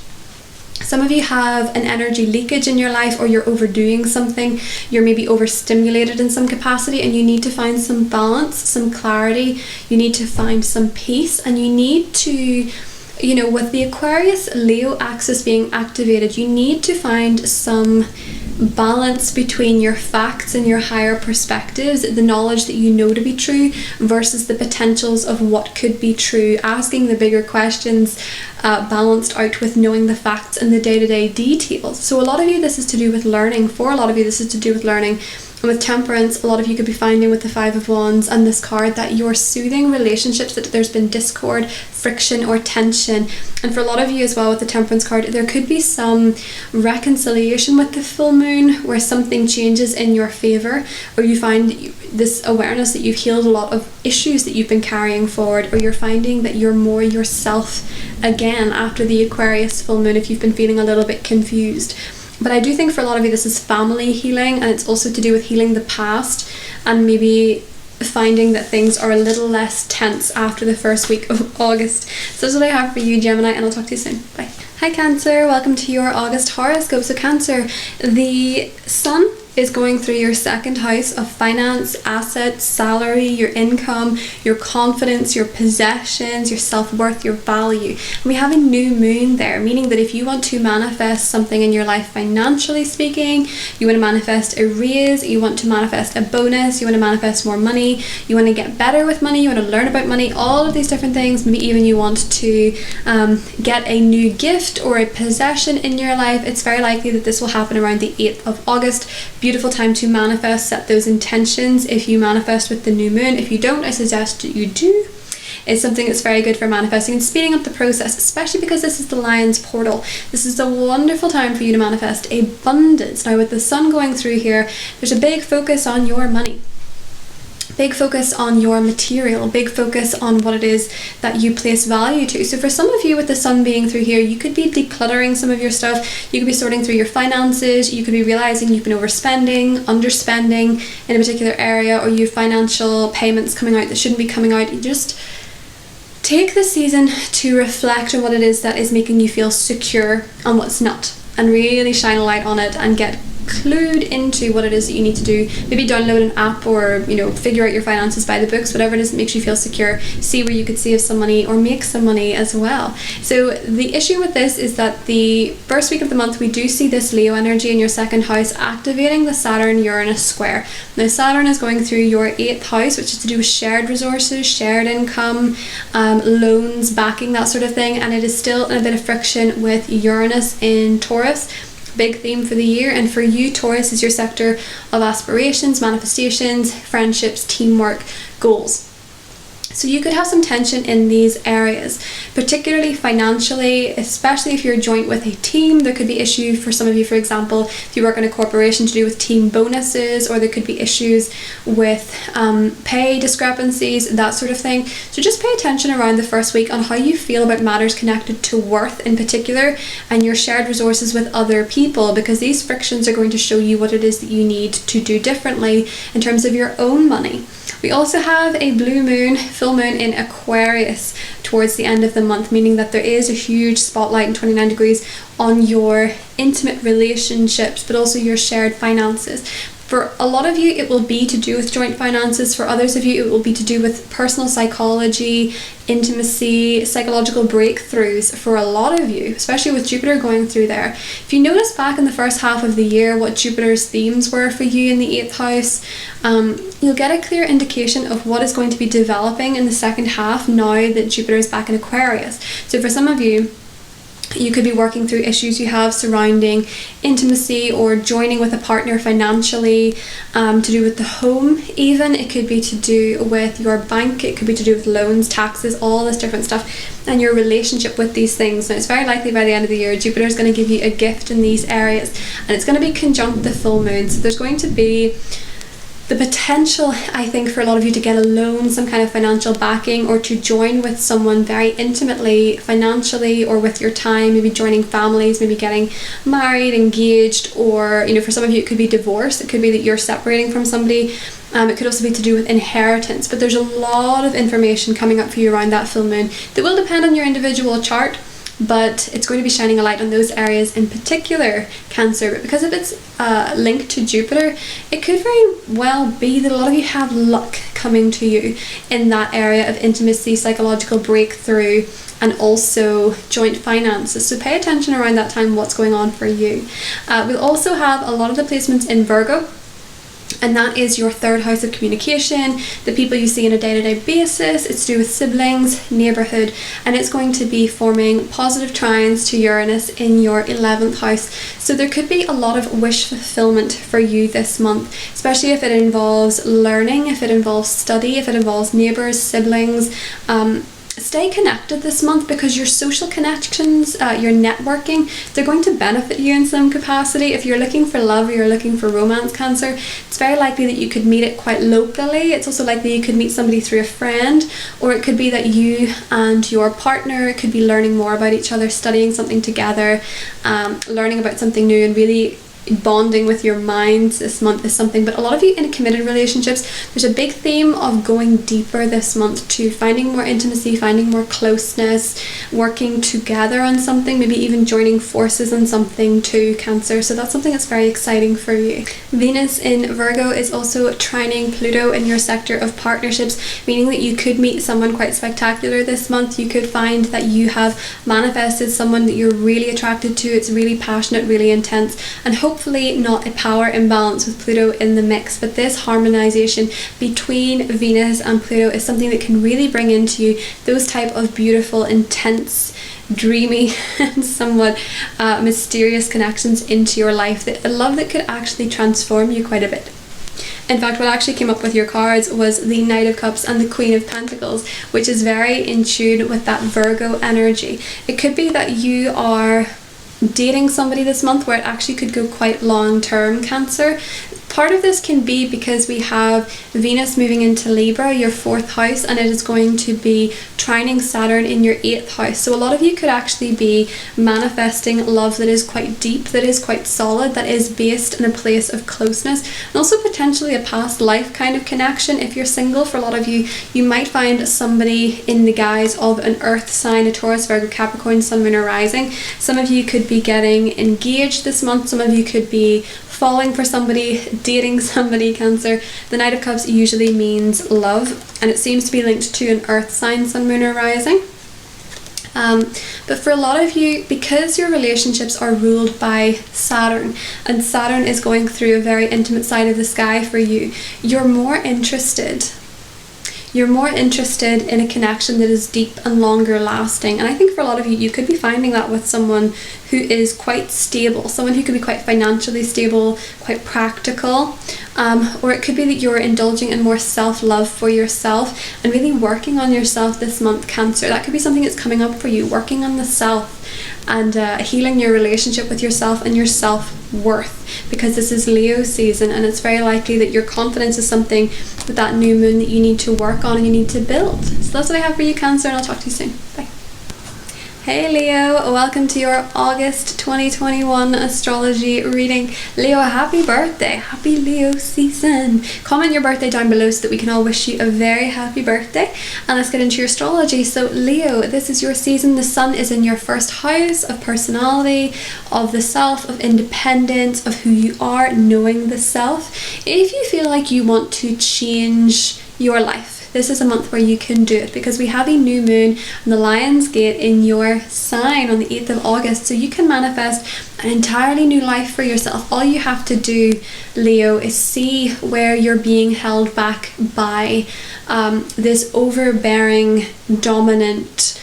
Some of you have an energy leakage in your life, or you're overdoing something. You're maybe overstimulated in some capacity, and you need to find some balance, some clarity. You need to find some peace, and you need to, with the Aquarius Leo axis being activated, you need to find some balance between your facts and your higher perspectives, the knowledge that you know to be true versus the potentials of what could be true, asking the bigger questions balanced out with knowing the facts and the day-to-day details. So a lot of you, this is to do with learning. For a lot of you, this is to do with learning. And with Temperance, a lot of you could be finding with the Five of Wands and this card that you're soothing relationships, that there's been discord, friction, or tension. And for a lot of you as well with the Temperance card, there could be some reconciliation with the full moon where something changes in your favor, or you find this awareness that you've healed a lot of issues that you've been carrying forward, or you're finding that you're more yourself again after the Aquarius full moon if you've been feeling a little bit confused. But I do think for a lot of you this is family healing, and it's also to do with healing the past and maybe finding that things are a little less tense after the first week of August. So that's what I have for you, Gemini, and I'll talk to you soon. Bye. Hi Cancer, welcome to your August horoscope. So Cancer, the Sun is going through your 2nd house of finance, assets, salary, your income, your confidence, your possessions, your self-worth, your value. And we have a new moon there, meaning that if you want to manifest something in your life financially speaking, you want to manifest a raise, you want to manifest a bonus, you want to manifest more money, you want to get better with money, you want to learn about money, all of these different things, maybe even you want to get a new gift or a possession in your life, it's very likely that this will happen around the 8th of August. Beautiful time to manifest, set those intentions if you manifest with the new moon. If you don't, I suggest you do. It's something that's very good for manifesting and speeding up the process, especially because this is the Lion's portal. This is a wonderful time for you to manifest abundance. Now with the Sun going through here, there's a big focus on your money. big focus on your material, big focus on what it is that you place value to. So for some of you with the sun being through here, you could be decluttering some of your stuff, you could be sorting through your finances, you could be realizing you've been overspending, underspending in a particular area, or you have financial payments coming out that shouldn't be coming out. You just take this season to reflect on what it is that is making you feel secure and what's not, and really shine a light on it and get clued into what it is that you need to do. Maybe download an app, or figure out your finances by the books, whatever it is that makes you feel secure. See where you could save some money or make some money as well. So the issue with this is that the first week of the month we do see this Leo energy in your second house activating the Saturn-Uranus square. Now Saturn is going through your 8th house, which is to do with shared resources, shared income, loans, backing, that sort of thing, and it is still in a bit of friction with Uranus in Taurus. Big theme for the year. And for you, Taurus is your sector of aspirations, manifestations, friendships, teamwork, goals. So you could have some tension in these areas, particularly financially, especially if you're joint with a team. There could be issues for some of you, for example, if you work in a corporation, to do with team bonuses, or there could be issues with pay discrepancies, that sort of thing. So just pay attention around the first week on how you feel about matters connected to worth in particular, and your shared resources with other people, because these frictions are going to show you what it is that you need to do differently in terms of your own money. We also have a blue moon, full moon in Aquarius towards the end of the month, meaning that there is a huge spotlight in 29 degrees on your intimate relationships, but also your shared finances. For a lot of you, it will be to do with joint finances. For others of you, it will be to do with personal psychology, intimacy, psychological breakthroughs. For a lot of you, especially with Jupiter going through there. If you notice back in the first half of the year what Jupiter's themes were for you in the 8th house, you'll get a clear indication of what is going to be developing in the second half now that Jupiter is back in Aquarius. So for some of you, you could be working through issues you have surrounding intimacy or joining with a partner financially, to do with the home even. It could be to do with your bank, it could be to do with loans, taxes, all this different stuff, and your relationship with these things. Now it's very likely by the end of the year Jupiter is going to give you a gift in these areas, and it's going to be conjunct the full moon. So there's going to be the potential, I think, for a lot of you to get a loan, some kind of financial backing, or to join with someone very intimately, financially, or with your time, maybe joining families, maybe getting married, engaged, or, for some of you it could be divorce. It could be that you're separating from somebody. It could also be to do with inheritance, but there's a lot of information coming up for you around that full moon that will depend on your individual chart. But it's going to be shining a light on those areas in particular, Cancer. But because of its link to Jupiter, it could very well be that a lot of you have luck coming to you in that area of intimacy, psychological breakthrough, and also joint finances. So pay attention around that time what's going on for you. We'll also have a lot of the placements in Virgo, and that is your 3rd house of communication, the people you see on a day-to-day basis. It's to do with siblings, neighborhood, and it's going to be forming positive trines to Uranus in your 11th house. So there could be a lot of wish fulfillment for you this month, especially if it involves learning, if it involves study, if it involves neighbors, siblings. Stay connected this month, because your social connections, your networking, they're going to benefit you in some capacity. If you're looking for love or you're looking for romance, Cancer, it's very likely that you could meet it quite locally. It's also likely you could meet somebody through a friend, or it could be that you and your partner could be learning more about each other, studying something together, learning about something new, and really bonding with your minds this month is something. But a lot of you in committed relationships, there's a big theme of going deeper this month, to finding more intimacy, finding more closeness, working together on something, maybe even joining forces on something too, Cancer. So that's something that's very exciting for you. Venus in Virgo is also trining Pluto in your sector of partnerships, meaning that you could meet someone quite spectacular this month. You could find that you have manifested someone that you're really attracted to. It's really passionate, really intense, and hopefully not a power imbalance with Pluto in the mix. But this harmonization between Venus and Pluto is something that can really bring into you those type of beautiful, intense, dreamy, and somewhat mysterious connections into your life, that a love that could actually transform you quite a bit. In fact, what actually came up with your cards was the Knight of Cups and the Queen of Pentacles, which is very in tune with that Virgo energy. It could be that you are dating somebody this month, where it actually could go quite long term, Cancer. Part of this can be because we have Venus moving into Libra, your 4th house, and it is going to be trining Saturn in your 8th house. So a lot of you could actually be manifesting love that is quite deep, that is quite solid, that is based in a place of closeness, and also potentially a past life kind of connection. If you're single, for a lot of you, you might find somebody in the guise of an earth sign, a Taurus, Virgo, Capricorn, Sun, Moon or Rising. Some of you could be getting engaged this month. Some of you could be falling for somebody, dating somebody, Cancer. The Knight of Cups usually means love, and it seems to be linked to an earth sign, Sun, Moon or Rising. But for a lot of you, because your relationships are ruled by Saturn, and Saturn is going through a very intimate side of the sky for you, you're more interested in a connection that is deep and longer lasting. And I think for a lot of you, you could be finding that with someone who is quite stable, someone who could be quite financially stable, quite practical, or it could be that you're indulging in more self-love for yourself and really working on yourself this month, Cancer. That could be something that's coming up for you, working on the self and healing your relationship with yourself and your self-worth, because this is Leo season, and it's very likely that your confidence is something with that new moon that you need to work on and you need to build. So that's what I have for you, Cancer, and I'll talk to you soon. Bye. Hey Leo, welcome to your August 2021 astrology reading. Leo, happy birthday, happy Leo season. Comment your birthday down below so that we can all wish you a very happy birthday. And let's get into your astrology. So Leo, this is your season. The sun is in your 1st house of personality, of the self, of independence, of who you are, knowing the self. If you feel like you want to change your life, this is a month where you can do it, because we have a new moon on the Lion's Gate in your sign on the 8th of August. So you can manifest an entirely new life for yourself. All you have to do, Leo, is see where you're being held back by this overbearing, dominant,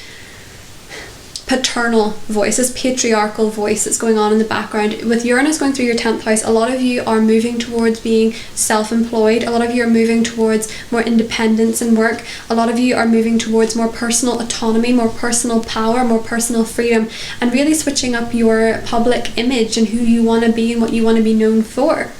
paternal voice, this patriarchal voice that's going on in the background. With Uranus going through your 10th house, a lot of you are moving towards being self-employed. A lot of you are moving towards more independence in work. A lot of you are moving towards more personal autonomy, more personal power, more personal freedom, and really switching up your public image and who you want to be and what you want to be known for.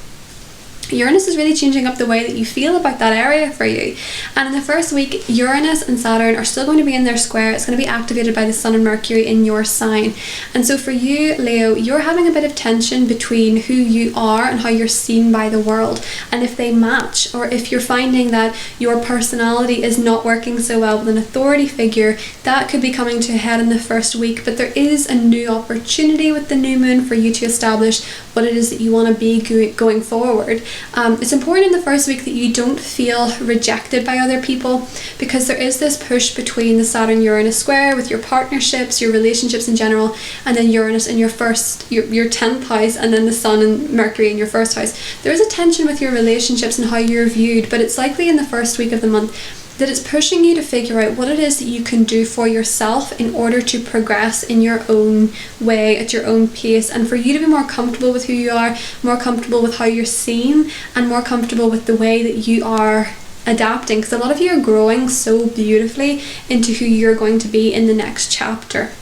Uranus is really changing up the way that you feel about that area for you. And in the first week, Uranus and Saturn are still going to be in their square. It's going to be activated by the Sun and Mercury in your sign. And so for you, Leo, you're having a bit of tension between who you are and how you're seen by the world. And if they match, or if you're finding that your personality is not working so well with an authority figure, that could be coming to a head in the first week. But there is a new opportunity with the new moon for you to establish what it is that you want to be going forward. It's important in the first week that you don't feel rejected by other people, because there is this push between the Saturn-Uranus square with your partnerships, your relationships in general, and then Uranus in your 10th house, and then the Sun and Mercury in your 1st house. There is a tension with your relationships and how you're viewed, but it's likely in the first week of the month that it's pushing you to figure out what it is that you can do for yourself in order to progress in your own way, at your own pace, and for you to be more comfortable with who you are, more comfortable with how you're seen, and more comfortable with the way that you are adapting, because a lot of you are growing so beautifully into who you're going to be in the next chapter.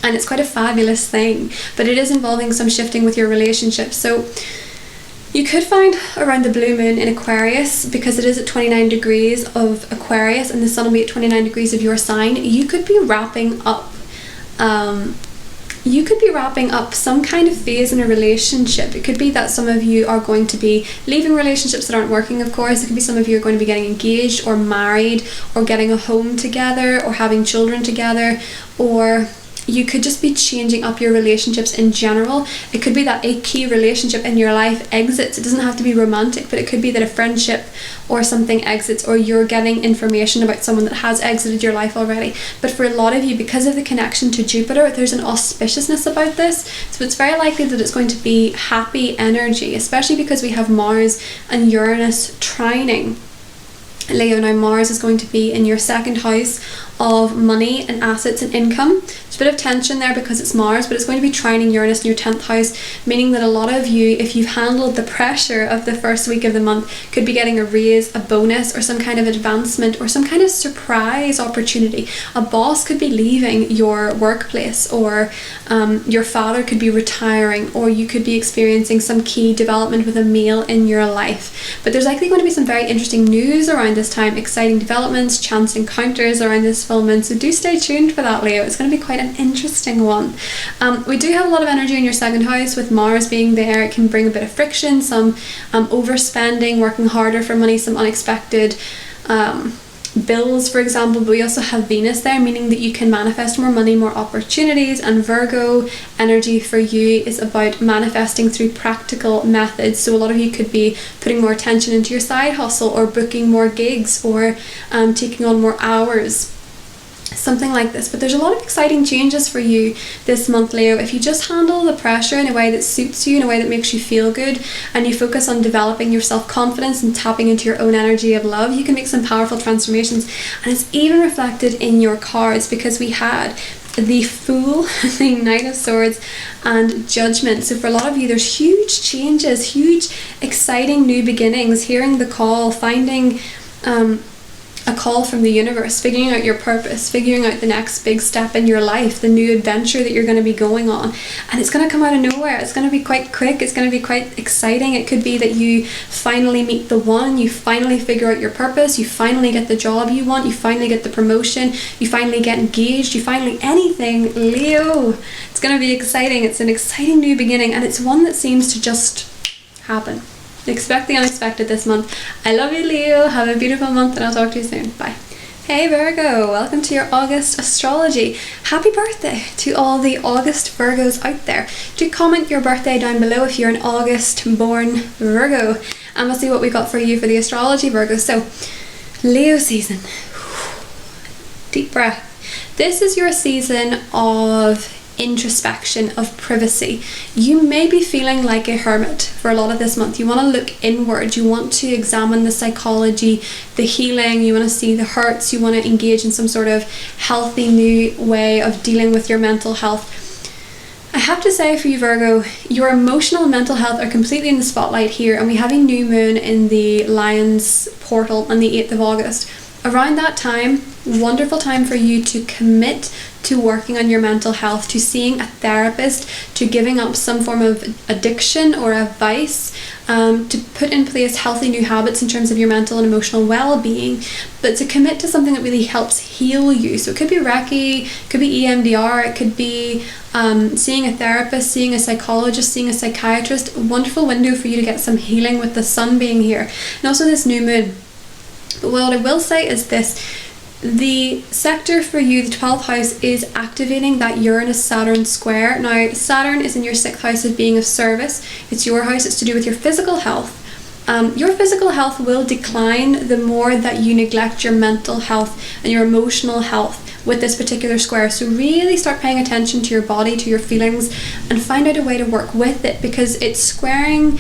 And it's quite a fabulous thing, but it is involving some shifting with your relationships. So you could find around the blue moon in Aquarius, because it is at 29 degrees of Aquarius and the sun will be at 29 degrees of your sign, you could be wrapping up some kind of phase in a relationship. It could be that some of you are going to be leaving relationships that aren't working, of course. It could be some of you are going to be getting engaged or married or getting a home together or having children together, or you could just be changing up your relationships in general. It could be that a key relationship in your life exits. It doesn't have to be romantic, but it could be that a friendship or something exits, or you're getting information about someone that has exited your life already. But for a lot of you, because of the connection to Jupiter, there's an auspiciousness about this. So it's very likely that it's going to be happy energy, especially because we have Mars and Uranus trining Leo. Now Mars is going to be in your 2nd house of money and assets and income. There's a bit of tension there because it's Mars, but it's going to be trining Uranus in your 10th house, meaning that a lot of you, if you've handled the pressure of the first week of the month, could be getting a raise, a bonus, or some kind of advancement, or some kind of surprise opportunity. A boss could be leaving your workplace, or your father could be retiring, or you could be experiencing some key development with a male in your life. But there's likely going to be some very interesting news around this time, exciting developments, chance encounters around this full moon, so do stay tuned for that, Leo. It's going to be quite an interesting one. We do have a lot of energy in your 2nd house with Mars being there. It can bring a bit of friction, some overspending, working harder for money, some unexpected bills, for example. But we also have Venus there, meaning that you can manifest more money, more opportunities. And Virgo energy for you is about manifesting through practical methods. So a lot of you could be putting more attention into your side hustle, or booking more gigs, or taking on more hours, something like this. But there's a lot of exciting changes for you this month, Leo. If you just handle the pressure in a way that suits you, in a way that makes you feel good, and you focus on developing your self-confidence and tapping into your own energy of love, you can make some powerful transformations. And it's even reflected in your cards, because we had the Fool, the Knight of Swords, and Judgment. So for a lot of you, there's huge changes, huge exciting new beginnings, hearing the call, finding a call from the universe, figuring out your purpose, figuring out the next big step in your life, the new adventure that you're going to be going on. And it's going to come out of nowhere. It's going to be quite quick. It's going to be quite exciting. It could be that you finally meet the one, you finally figure out your purpose, you finally get the job you want, you finally get the promotion, you finally get engaged, you finally anything, Leo. It's going to be exciting. It's an exciting new beginning, and it's one that seems to just happen. Expect the unexpected this month. I love you, Leo. Have a beautiful month, and I'll talk to you soon. Bye. Hey Virgo, welcome to your August astrology. Happy birthday to all the August Virgos out there. Do comment your birthday down below if you're an August born Virgo, and we'll see what we got for you for the astrology, Virgo. So, Leo season. Deep breath. This is your season of introspection, of privacy. You may be feeling like a hermit for a lot of this month. You want to look inward, you want to examine the psychology, the healing, you want to see the hurts, you want to engage in some sort of healthy new way of dealing with your mental health. I have to say for you, Virgo, your emotional and mental health are completely in the spotlight here, and we have a new moon in the Lion's portal on the 8th of August. Around that time, wonderful time for you to commit to working on your mental health, to seeing a therapist, to giving up some form of addiction or a vice, to put in place healthy new habits in terms of your mental and emotional well-being, but to commit to something that really helps heal you. So it could be Reiki, it could be EMDR, it could be seeing a therapist, seeing a psychologist, seeing a psychiatrist. A wonderful window for you to get some healing with the sun being here, and also this new moon. But what I will say is this: the sector for you, the 12th house, is activating that Uranus-Saturn square. Now, Saturn is in your 6th house of being of service. It's your house. It's to do with your physical health. Your physical health will decline the more that you neglect your mental health and your emotional health with this particular square. So really start paying attention to your body, to your feelings, and find out a way to work with it, because it's squaring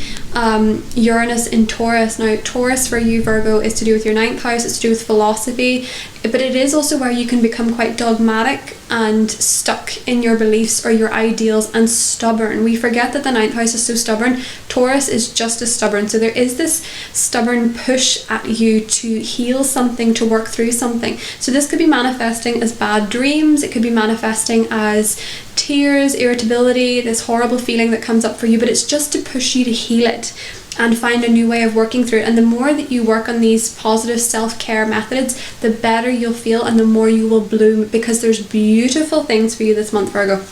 Uranus in Taurus. Now, Taurus for you, Virgo, is to do with your 9th house. It's to do with philosophy, but it is also where you can become quite dogmatic and stuck in your beliefs or your ideals, and stubborn. We forget that the 9th house is so stubborn. Taurus is just as stubborn. So there is this stubborn push at you to heal something, to work through something. So this could be manifesting as bad dreams. It could be manifesting as tears, irritability, this horrible feeling that comes up for you, but it's just to push you to heal it and find a new way of working through it. And the more that you work on these positive self-care methods, the better you'll feel and the more you will bloom, because there's beautiful things for you this month, Virgo.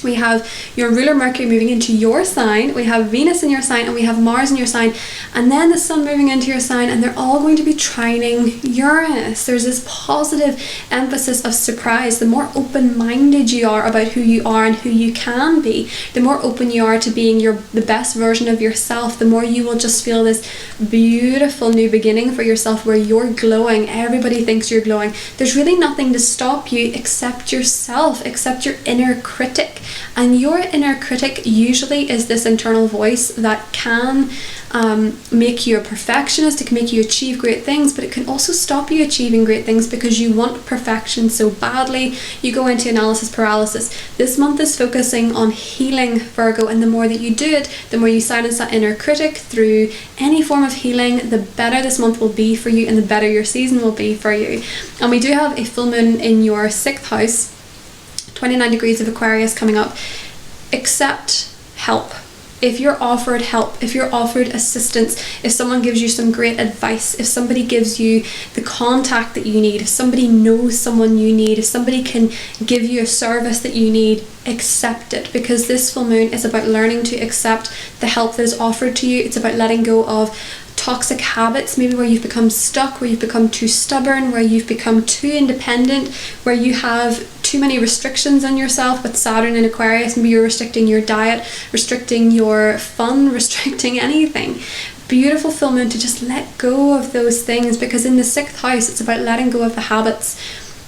We have your ruler Mercury moving into your sign, we have Venus in your sign, and we have Mars in your sign, and then the Sun moving into your sign, and they're all going to be trining Uranus. There's this positive emphasis of surprise. The more open-minded you are about who you are and who you can be, the more open you are to being the best version of yourself, the more you will just feel this beautiful new beginning for yourself where you're glowing. Everybody thinks you're glowing. There's really nothing to stop you except yourself, except your inner critic. And your inner critic usually is this internal voice that can make you a perfectionist. It can make you achieve great things, but it can also stop you achieving great things because you want perfection so badly. You go into analysis paralysis. This month is focusing on healing, Virgo, and the more that you do it, the more you silence that inner critic through any form of healing, the better this month will be for you and the better your season will be for you. And we do have a full moon in your 6th house, 29 degrees of Aquarius coming up. Accept help. If you're offered help, if you're offered assistance, if someone gives you some great advice, if somebody gives you the contact that you need, if somebody knows someone you need, if somebody can give you a service that you need, accept it, because this full moon is about learning to accept the help that is offered to you. It's about letting go of toxic habits, maybe where you've become stuck, where you've become too stubborn, where you've become too independent, where you have too many restrictions on yourself with Saturn in Aquarius. Maybe you're restricting your diet, restricting your fun, restricting anything. Beautiful full moon to just let go of those things, because in the 6th house it's about letting go of the habits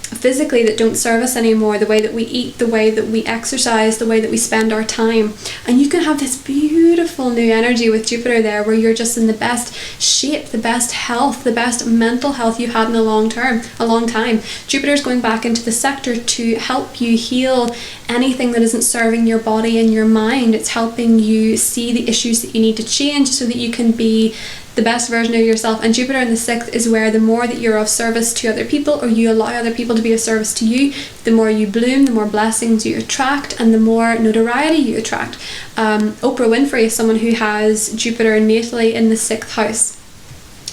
physically that don't serve us anymore, the way that we eat, the way that we exercise, the way that we spend our time. And you can have this beautiful new energy with Jupiter there, where you're just in the best shape, the best health, the best mental health you've had in a long time. Jupiter's going back into the sector to help you heal anything that isn't serving your body and your mind. It's helping you see the issues that you need to change so that you can be the best version of yourself. And Jupiter in the 6th is where the more that you're of service to other people, or you allow other people to be of service to you, the more you bloom, the more blessings you attract, and the more notoriety you attract. Oprah Winfrey is someone who has Jupiter and natally in the 6th house.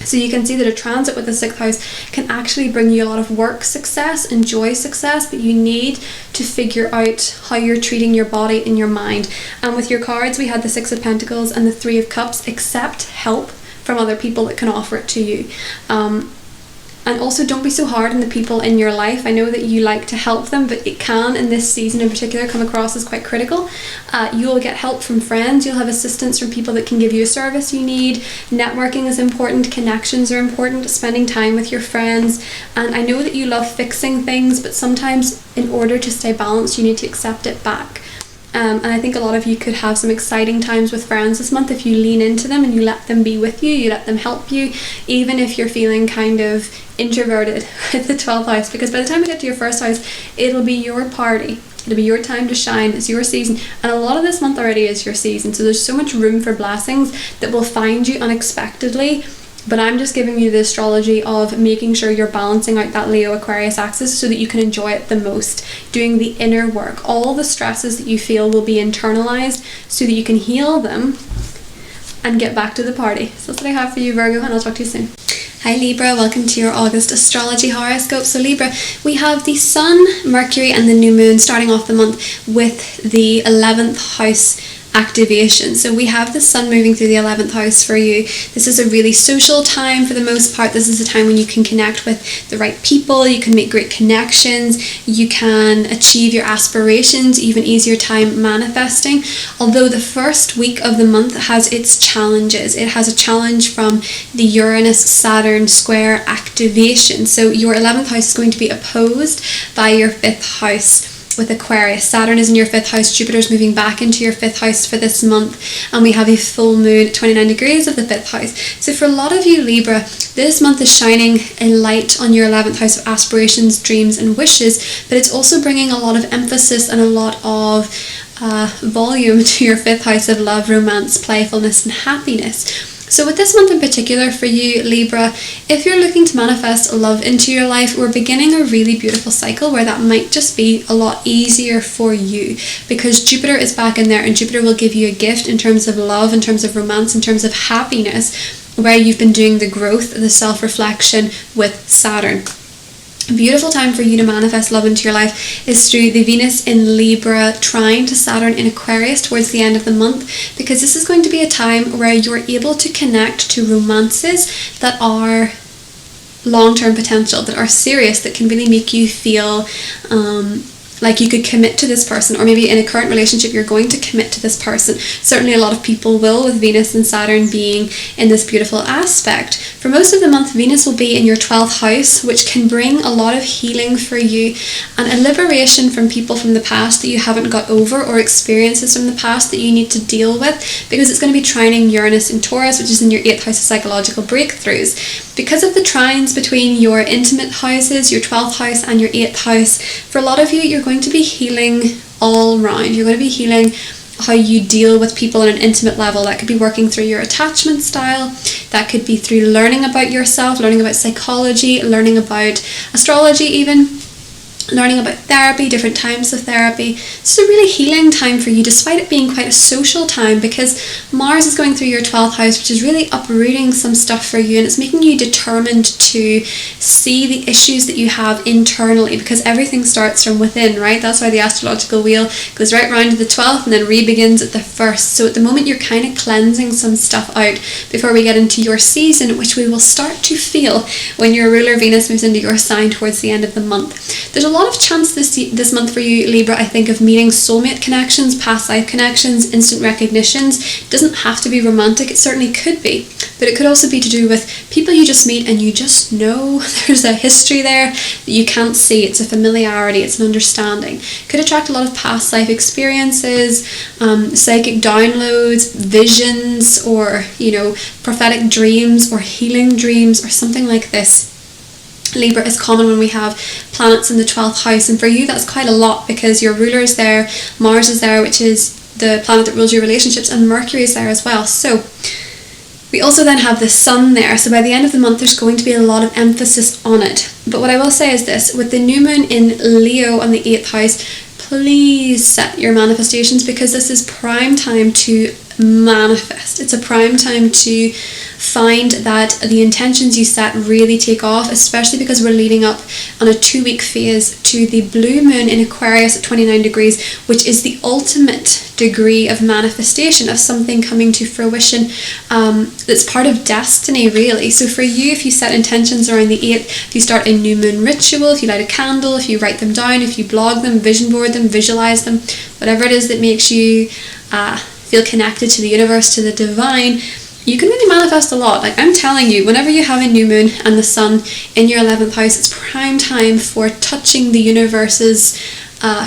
So you can see that a transit with the 6th house can actually bring you a lot of work success and joy success, but you need to figure out how you're treating your body and your mind. And with your cards, we had the 6 of Pentacles and the 3 of Cups. Accept help from other people that can offer it to you. And also, don't be so hard on the people in your life. I know that you like to help them, but it can, in this season in particular, come across as quite critical. You'll get help from friends. You'll have assistance from people that can give you a service you need. Networking is important. Connections are important. Spending time with your friends. And I know that you love fixing things, but sometimes in order to stay balanced, you need to accept it back. And I think a lot of you could have some exciting times with friends this month if you lean into them and you let them be with you, you let them help you, even if you're feeling kind of introverted with the 12th house, because by the time we get to your 1st house, it'll be your party. It'll be your time to shine. It's your season. And a lot of this month already is your season. So there's so much room for blessings that will find you unexpectedly. But I'm just giving you the astrology of making sure you're balancing out that Leo Aquarius axis so that you can enjoy it the most. Doing the inner work. All the stresses that you feel will be internalized so that you can heal them and get back to the party. So that's what I have for you, Virgo, and I'll talk to you soon. Hi Libra, welcome to your August astrology horoscope. So Libra, we have the Sun, Mercury and the new moon starting off the month with the 11th house activation. So we have the Sun moving through the 11th house for you. This is a really social time for the most part. This is a time when you can connect with the right people, you can make great connections, you can achieve your aspirations, even easier time manifesting. Although the first week of the month has its challenges. It has a challenge from the Uranus-Saturn square activation. So your 11th house is going to be opposed by your 5th house. With Aquarius, Saturn is in your 5th house, Jupiter's moving back into your 5th house for this month, and we have a full moon at 29 degrees of the 5th house. So for a lot of you Libra, this month is shining a light on your 11th house of aspirations, dreams and wishes, but it's also bringing a lot of emphasis and a lot of volume to your 5th house of love, romance, playfulness and happiness. So with this month in particular for you Libra, if you're looking to manifest love into your life, we're beginning a really beautiful cycle where that might just be a lot easier for you, because Jupiter is back in there and Jupiter will give you a gift in terms of love, in terms of romance, in terms of happiness, where you've been doing the growth, the self-reflection with Saturn. A beautiful time for you to manifest love into your life is through the Venus in Libra trine to Saturn in Aquarius towards the end of the month, because this is going to be a time where you're able to connect to romances that are long-term potential, that are serious, that can really make you feel like you could commit to this person, or maybe in a current relationship you're going to commit to this person. Certainly a lot of people will, with Venus and Saturn being in this beautiful aspect. For most of the month, Venus will be in your 12th house, which can bring a lot of healing for you and a liberation from people from the past that you haven't got over, or experiences from the past that you need to deal with, because it's going to be trining Uranus in Taurus, which is in your 8th house of psychological breakthroughs. Because of the trines between your intimate houses, your 12th house and your 8th house, for a lot of you, you're going to be healing all round. You're going to be healing how you deal with people on an intimate level. That could be working through your attachment style. That could be through learning about yourself, learning about psychology, learning about astrology even, learning about therapy, different types of therapy. It's a really healing time for you, despite it being quite a social time, because Mars is going through your 12th house, which is really uprooting some stuff for you, and it's making you determined to see the issues that you have internally, because everything starts from within, right? That's why the astrological wheel goes right round to the 12th and then re-begins at the 1st. So at the moment you're kind of cleansing some stuff out before we get into your season, which we will start to feel when your ruler Venus moves into your sign towards the end of the month. There's a lot of chance this month for you, Libra, I think, of meeting soulmate connections, past life connections, instant recognitions. It doesn't have to be romantic, it certainly could be, but it could also be to do with people you just meet and you just know there's a history there that you can't see. It's a familiarity, it's an understanding. Could attract a lot of past life experiences, psychic downloads, visions, or, you know, prophetic dreams or healing dreams or something like this. Libra is common when we have planets in the 12th house, and for you that's quite a lot, because your ruler is there, Mars is there, which is the planet that rules your relationships, and Mercury is there as well. So we also then have the Sun there, so by the end of the month there's going to be a lot of emphasis on it. But what I will say is this, with the new moon in Leo on the 8th house, please set your manifestations, because this is prime time to manifest. It's a prime time to find that the intentions you set really take off, especially because we're leading up on a 2-week phase to the blue moon in Aquarius at 29 degrees, which is the ultimate degree of manifestation, of something coming to fruition, that's part of destiny, really. So for you, if you set intentions around the 8th, if you start a new moon ritual, if you light a candle, if you write them down, if you blog them, vision board them, visualize them, whatever it is that makes you feel connected to the universe, to the divine, you can really manifest a lot. Like, I'm telling you, whenever you have a new moon and the Sun in your 11th house, it's prime time for touching the universe's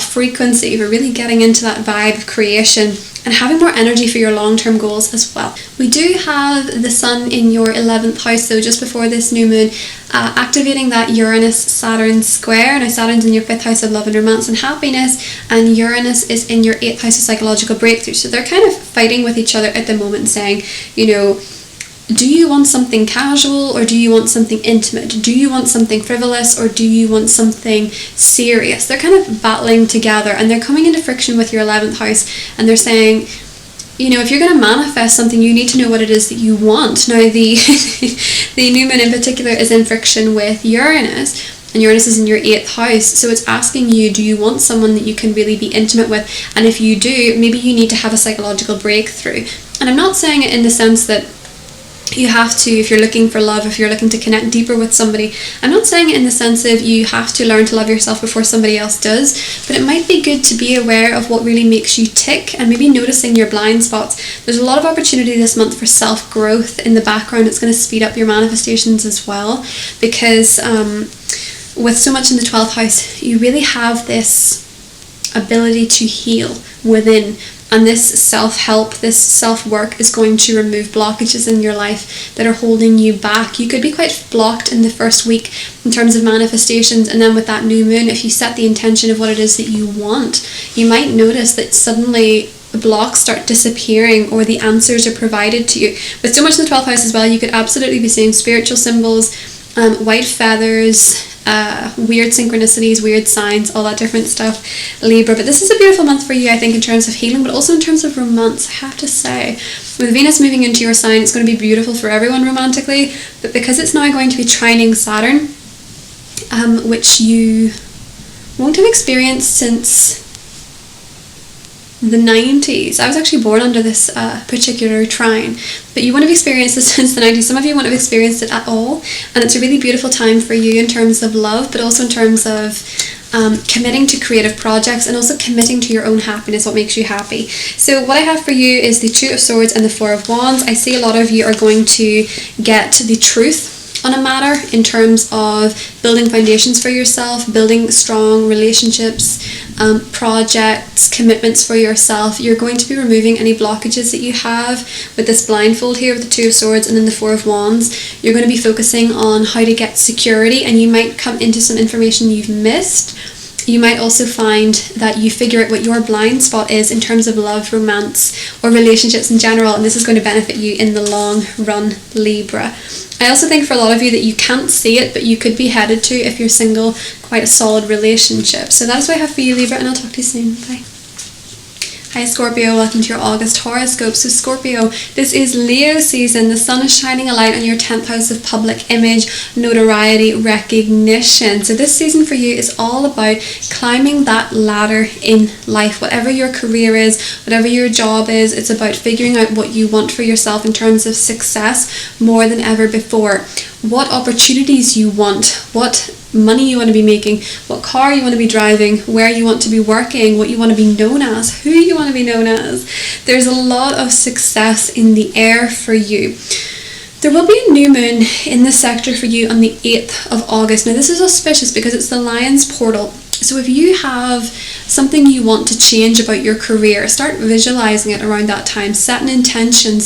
frequency, for really getting into that vibe of creation and having more energy for your long-term goals as well. We do have the Sun in your 11th house, though, just before this new moon, activating that Uranus-Saturn square. Now, Saturn's in your 5th house of love and romance and happiness, and Uranus is in your 8th house of psychological breakthrough. So they're kind of fighting with each other at the moment, saying, you know, do you want something casual, or do you want something intimate? Do you want something frivolous, or do you want something serious? They're kind of battling together, and they're coming into friction with your 11th house, and they're saying, you know, if you're going to manifest something, you need to know what it is that you want. Now, the the new moon in particular is in friction with Uranus, and Uranus is in your 8th house, so it's asking you, do you want someone that you can really be intimate with? And if you do, maybe you need to have a psychological breakthrough. And I'm not saying it in the sense that you have to, if you're looking for love, if you're looking to connect deeper with somebody, I'm not saying it in the sense of you have to learn to love yourself before somebody else does, but it might be good to be aware of what really makes you tick, and maybe noticing your blind spots. There's a lot of opportunity this month for self-growth in the background. It's going to speed up your manifestations as well, because with so much in the 12th house, you really have this ability to heal within. And this self-help, this self-work is going to remove blockages in your life that are holding you back. You could be quite blocked in the first week in terms of manifestations, and then with that new moon, if you set the intention of what it is that you want, you might notice that suddenly the blocks start disappearing, or the answers are provided to you. With so much in the 12th house as well, you could absolutely be seeing spiritual symbols, white feathers, weird synchronicities, weird signs, all that different stuff, Libra. But this is a beautiful month for you, I think, in terms of healing, but also in terms of romance, I have to say. With Venus moving into your sign, it's going to be beautiful for everyone romantically, but because it's now going to be trining Saturn, which you won't have experienced since the 90s. I was actually born under this particular trine, but you want to have experienced this since the 90s. Some of you wouldn't have experienced it at all, and it's a really beautiful time for you in terms of love, but also in terms of committing to creative projects and also committing to your own happiness, what makes you happy. So what I have for you is the Two of Swords and the Four of Wands. I see a lot of you are going to get the truth on a matter in terms of building foundations for yourself, building strong relationships, projects, commitments for yourself. You're going to be removing any blockages that you have with this blindfold here with the Two of Swords and then the Four of Wands. You're going to be focusing on how to get security, and you might come into some information you've missed. You might also find that you figure out what your blind spot is in terms of love, romance, or relationships in general, and this is going to benefit you in the long run, Libra. I also think for a lot of you that you can't see it, but you could be headed to, if you're single, quite a solid relationship. So that's what I have for you, Libra, and I'll talk to you soon. Bye. Hi Scorpio, welcome to your August horoscope. So Scorpio, this is Leo season. The sun is shining a light on your 10th house of public image, notoriety, recognition. So this season for you is all about climbing that ladder in life. Whatever your career is, whatever your job is, it's about figuring out what you want for yourself in terms of success more than ever before. What opportunities you want, what money you want to be making, what car you want to be driving, where you want to be working, what you want to be known as, who you want to be known as. There's a lot of success in the air for you. There will be a new moon in this sector for you on the 8th of August. Now this is auspicious because it's the Lion's portal. So if you have something you want to change about your career, start visualizing it around that time. Set an intention,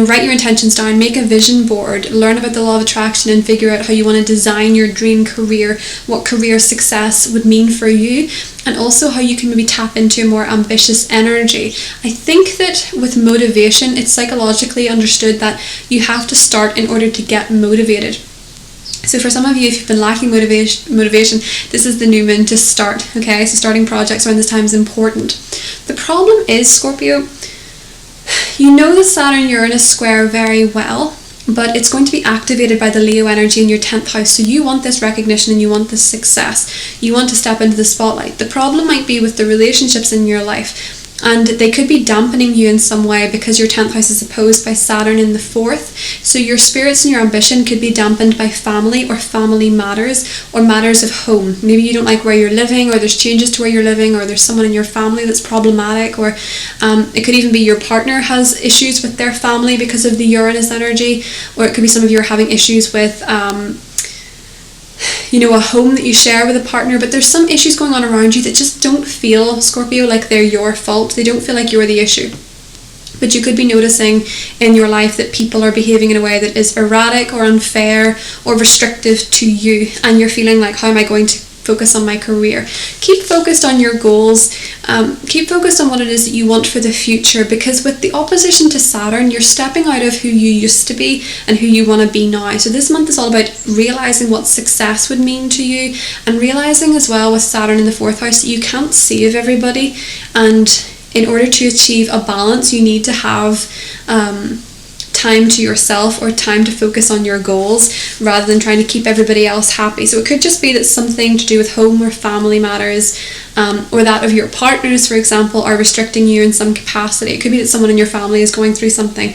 write your intentions down, make a vision board, learn about the law of attraction and figure out how you want to design your dream career, what career success would mean for you, and also how you can maybe tap into a more ambitious energy. I think that with motivation, it's psychologically understood that you have to start in order to get motivated. So for some of you, if you've been lacking motivation, this is the new moon to start, okay? So starting projects around this time is important. The problem is, Scorpio, you know the Saturn-Uranus square very well, but it's going to be activated by the Leo energy in your 10th house. So you want this recognition and you want this success. You want to step into the spotlight. The problem might be with the relationships in your life, and they could be dampening you in some way because your 10th house is opposed by Saturn in the 4th. So your spirits and your ambition could be dampened by family or family matters or matters of home. Maybe you don't like where you're living, or there's changes to where you're living, or there's someone in your family that's problematic, or it could even be your partner has issues with their family because of the Uranus energy, or it could be some of you are having issues with a home that you share with a partner, but there's some issues going on around you that just don't feel, Scorpio, like they're your fault. They don't feel like you're the issue. But you could be noticing in your life that people are behaving in a way that is erratic or unfair or restrictive to you, and you're feeling like, how am I going to focus on my career? Keep focused on your goals. Keep focused on what it is that you want for the future, because with the opposition to Saturn, you're stepping out of who you used to be and who you want to be now. So this month is all about realizing what success would mean to you, and realizing as well with Saturn in the 4th house that you can't save everybody, and in order to achieve a balance you need to have time to yourself, or time to focus on your goals rather than trying to keep everybody else happy. So it could just be that something to do with home or family matters, or that of your partners, for example, are restricting you in some capacity. It could be that someone in your family is going through something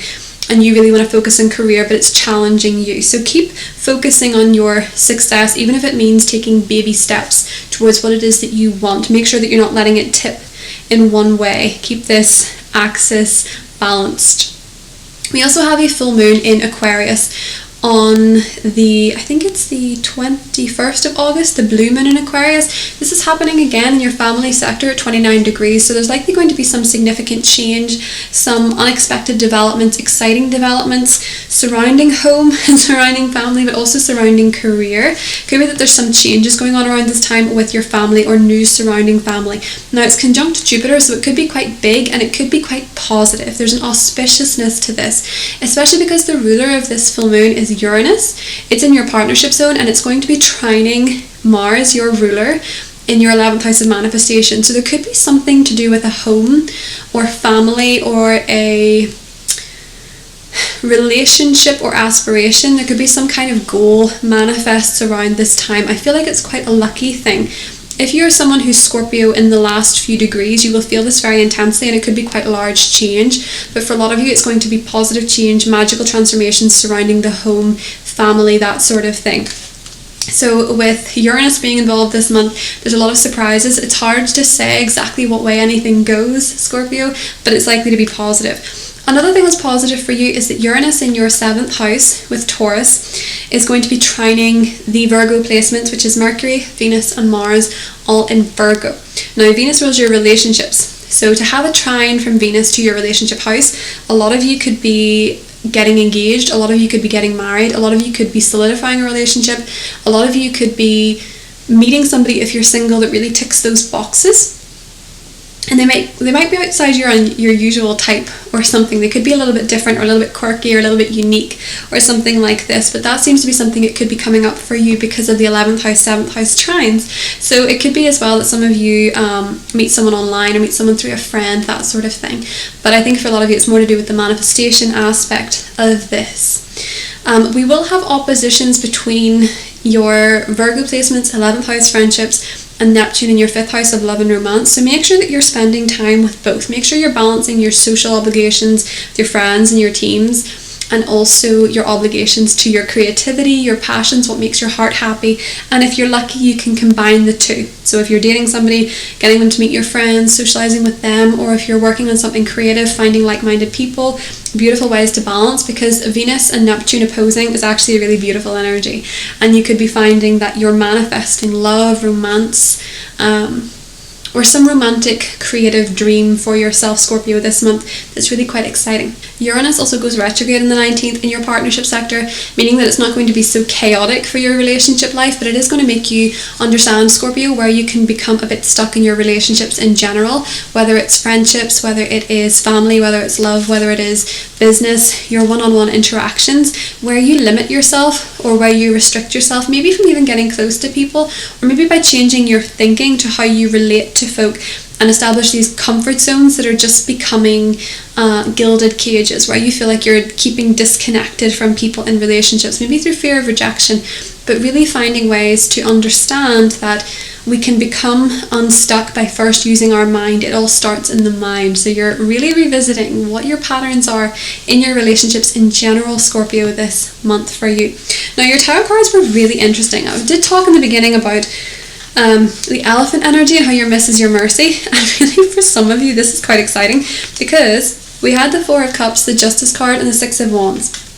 and you really want to focus on career, but it's challenging you. So keep focusing on your success, even if it means taking baby steps towards what it is that you want. Make sure that you're not letting it tip in one way. Keep this axis balanced. We also have a full moon in Aquarius on the, I think it's the 21st of August, the blue moon in Aquarius. This is happening again in your family sector at 29 degrees, so there's likely going to be some significant change, some unexpected developments, exciting developments surrounding home and surrounding family, but also surrounding career. Could be that there's some changes going on around this time with your family or news surrounding family. Now it's conjunct Jupiter, so it could be quite big and it could be quite positive. There's an auspiciousness to this, especially because the ruler of this full moon is Uranus. It's in your partnership zone and it's going to be trining Mars, your ruler, in your 11th house of manifestation. So there could be something to do with a home or family or a relationship or aspiration. There could be some kind of goal manifests around this time. I feel like it's quite a lucky thing. If you're someone who's Scorpio in the last few degrees, you will feel this very intensely, and it could be quite a large change. But for a lot of you, it's going to be positive change, magical transformations surrounding the home, family, that sort of thing. So with Uranus being involved this month, there's a lot of surprises. It's hard to say exactly what way anything goes, Scorpio, but it's likely to be positive. Another thing that's positive for you is that Uranus in your 7th house with Taurus is going to be trining the Virgo placements, which is Mercury, Venus and Mars, all in Virgo. Now Venus rules your relationships, so to have a trine from Venus to your relationship house, a lot of you could be getting engaged, a lot of you could be getting married, a lot of you could be solidifying a relationship, a lot of you could be meeting somebody, if you're single, that really ticks those boxes. And they might be outside your usual type or something. They could be a little bit different or a little bit quirky or a little bit unique or something like this, but that seems to be something that could be coming up for you because of the 11th house, 7th house trines. So it could be as well that some of you meet someone online or meet someone through a friend, that sort of thing. But I think for a lot of you it's more to do with the manifestation aspect of this. We will have oppositions between your Virgo placements, 11th house friendships, and Neptune in your 5th house of love and romance. So make sure that you're spending time with both. Make sure you're balancing your social obligations with your friends and your teams, and also your obligations to your creativity, your passions, what makes your heart happy. And if you're lucky, you can combine the two. So if you're dating somebody, getting them to meet your friends, socializing with them, or if you're working on something creative, finding like-minded people, beautiful ways to balance, because Venus and Neptune opposing is actually a really beautiful energy. And you could be finding that you're manifesting love, romance, or some romantic creative dream for yourself, Scorpio, this month. That's really quite exciting. Uranus also goes retrograde on the 19th in your partnership sector, meaning that it's not going to be so chaotic for your relationship life, but it is going to make you understand, Scorpio, where you can become a bit stuck in your relationships in general, whether it's friendships, whether it is family, whether it's love, whether it is business, your one-on-one interactions, where you limit yourself or where you restrict yourself, maybe from even getting close to people, or maybe by changing your thinking to how you relate to folk, and establish these comfort zones that are just becoming gilded cages where you feel like you're keeping disconnected from people in relationships, maybe through fear of rejection, but really finding ways to understand that we can become unstuck by first using our mind. It all starts in the mind. So you're really revisiting what your patterns are in your relationships in general, Scorpio, this month for you. Now your tarot cards were really interesting. I did talk in the beginning about the elephant energy and how your miss is your mercy, and really for some of you this is quite exciting because we had the 4 of Cups, the Justice card, and the 6 of Wands.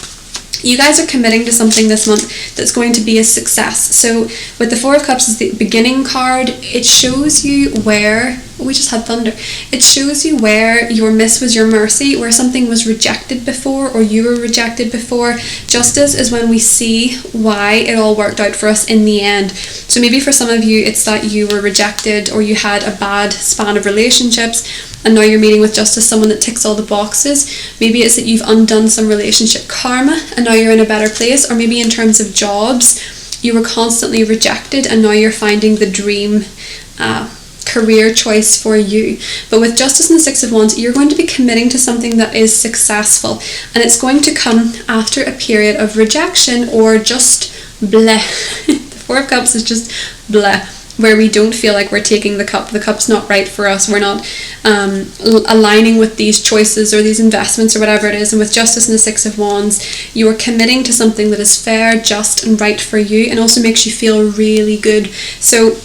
You guys are committing to something this month that's going to be a success. So with the 4 of Cups as the beginning card, it shows you where, we just had thunder, it shows you where your miss was your mercy, where something was rejected before or you were rejected before. Justice is when we see why it all worked out for us in the end. So maybe for some of you it's that you were rejected or you had a bad span of relationships, and now you're meeting with Justice, someone that ticks all the boxes. Maybe it's that you've undone some relationship karma and now you're in a better place, or maybe in terms of jobs, you were constantly rejected and now you're finding the dream career choice for you. But with Justice and the 6 of Wands, you're going to be committing to something that is successful, and it's going to come after a period of rejection or just bleh. The 4 of Cups is just bleh, where we don't feel like we're taking the cup's not right for us, we're not aligning with these choices or these investments or whatever it is. And with Justice and the 6 of Wands, you are committing to something that is fair, just and right for you, and also makes you feel really good. So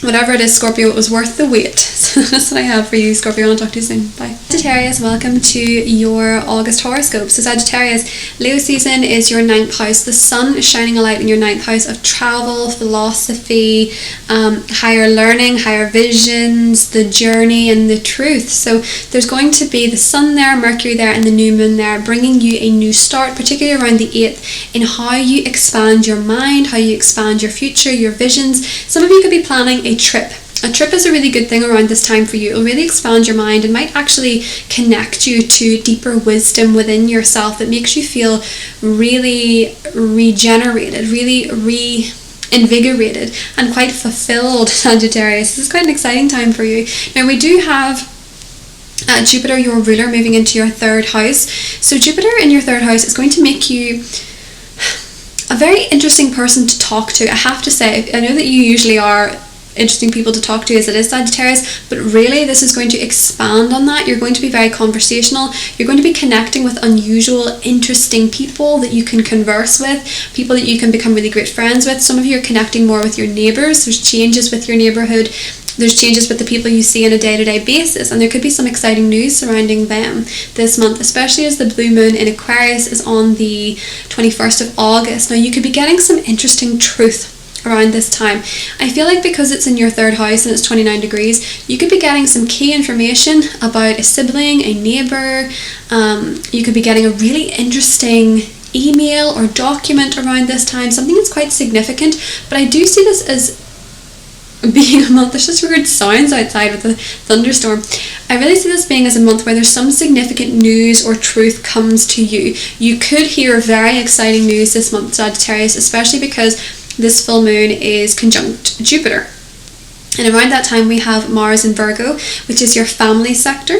whatever it is, Scorpio, it was worth the wait. So that's what I have for you, Scorpio. I'll talk to you soon. Bye. Sagittarius, welcome to your August horoscope. So Sagittarius, Leo season is your 9th house. The sun is shining a light in your 9th house of travel, philosophy, higher learning, higher visions, the journey and the truth. So there's going to be the sun there, Mercury there, and the new moon there, bringing you a new start, particularly around the 8th, in how you expand your mind, how you expand your future, your visions. Some of you could be planning a trip. A trip is a really good thing around this time for you. It'll really expand your mind and might actually connect you to deeper wisdom within yourself that makes you feel really regenerated, really reinvigorated and quite fulfilled, Sagittarius. This is quite an exciting time for you. Now we do have Jupiter, your ruler, moving into your 3rd house. So Jupiter in your 3rd house is going to make you a very interesting person to talk to. I have to say, I know that you usually are interesting people to talk to as it is Sagittarius, but really this is going to expand on that. You're going to be very conversational. You're going to be connecting with unusual, interesting people that you can converse with, people that you can become really great friends with. Some of you are connecting more with your neighbours. There's changes with your neighbourhood. There's changes with the people you see on a day-to-day basis, and there could be some exciting news surrounding them this month, especially as the blue moon in Aquarius is on the 21st of August. Now you could be getting some interesting truth around this time. I feel like because it's in your third house and it's 29 degrees, you could be getting some key information about a sibling, a neighbour. You could be getting a really interesting email or document around this time, something that's quite significant. But I do see this as being a month, there's just weird sounds outside with the thunderstorm. I really see this being as a month where there's some significant news or truth comes to you. You could hear very exciting news this month, Sagittarius, especially because this full moon is conjunct Jupiter. And around that time we have Mars in Virgo, which is your family sector.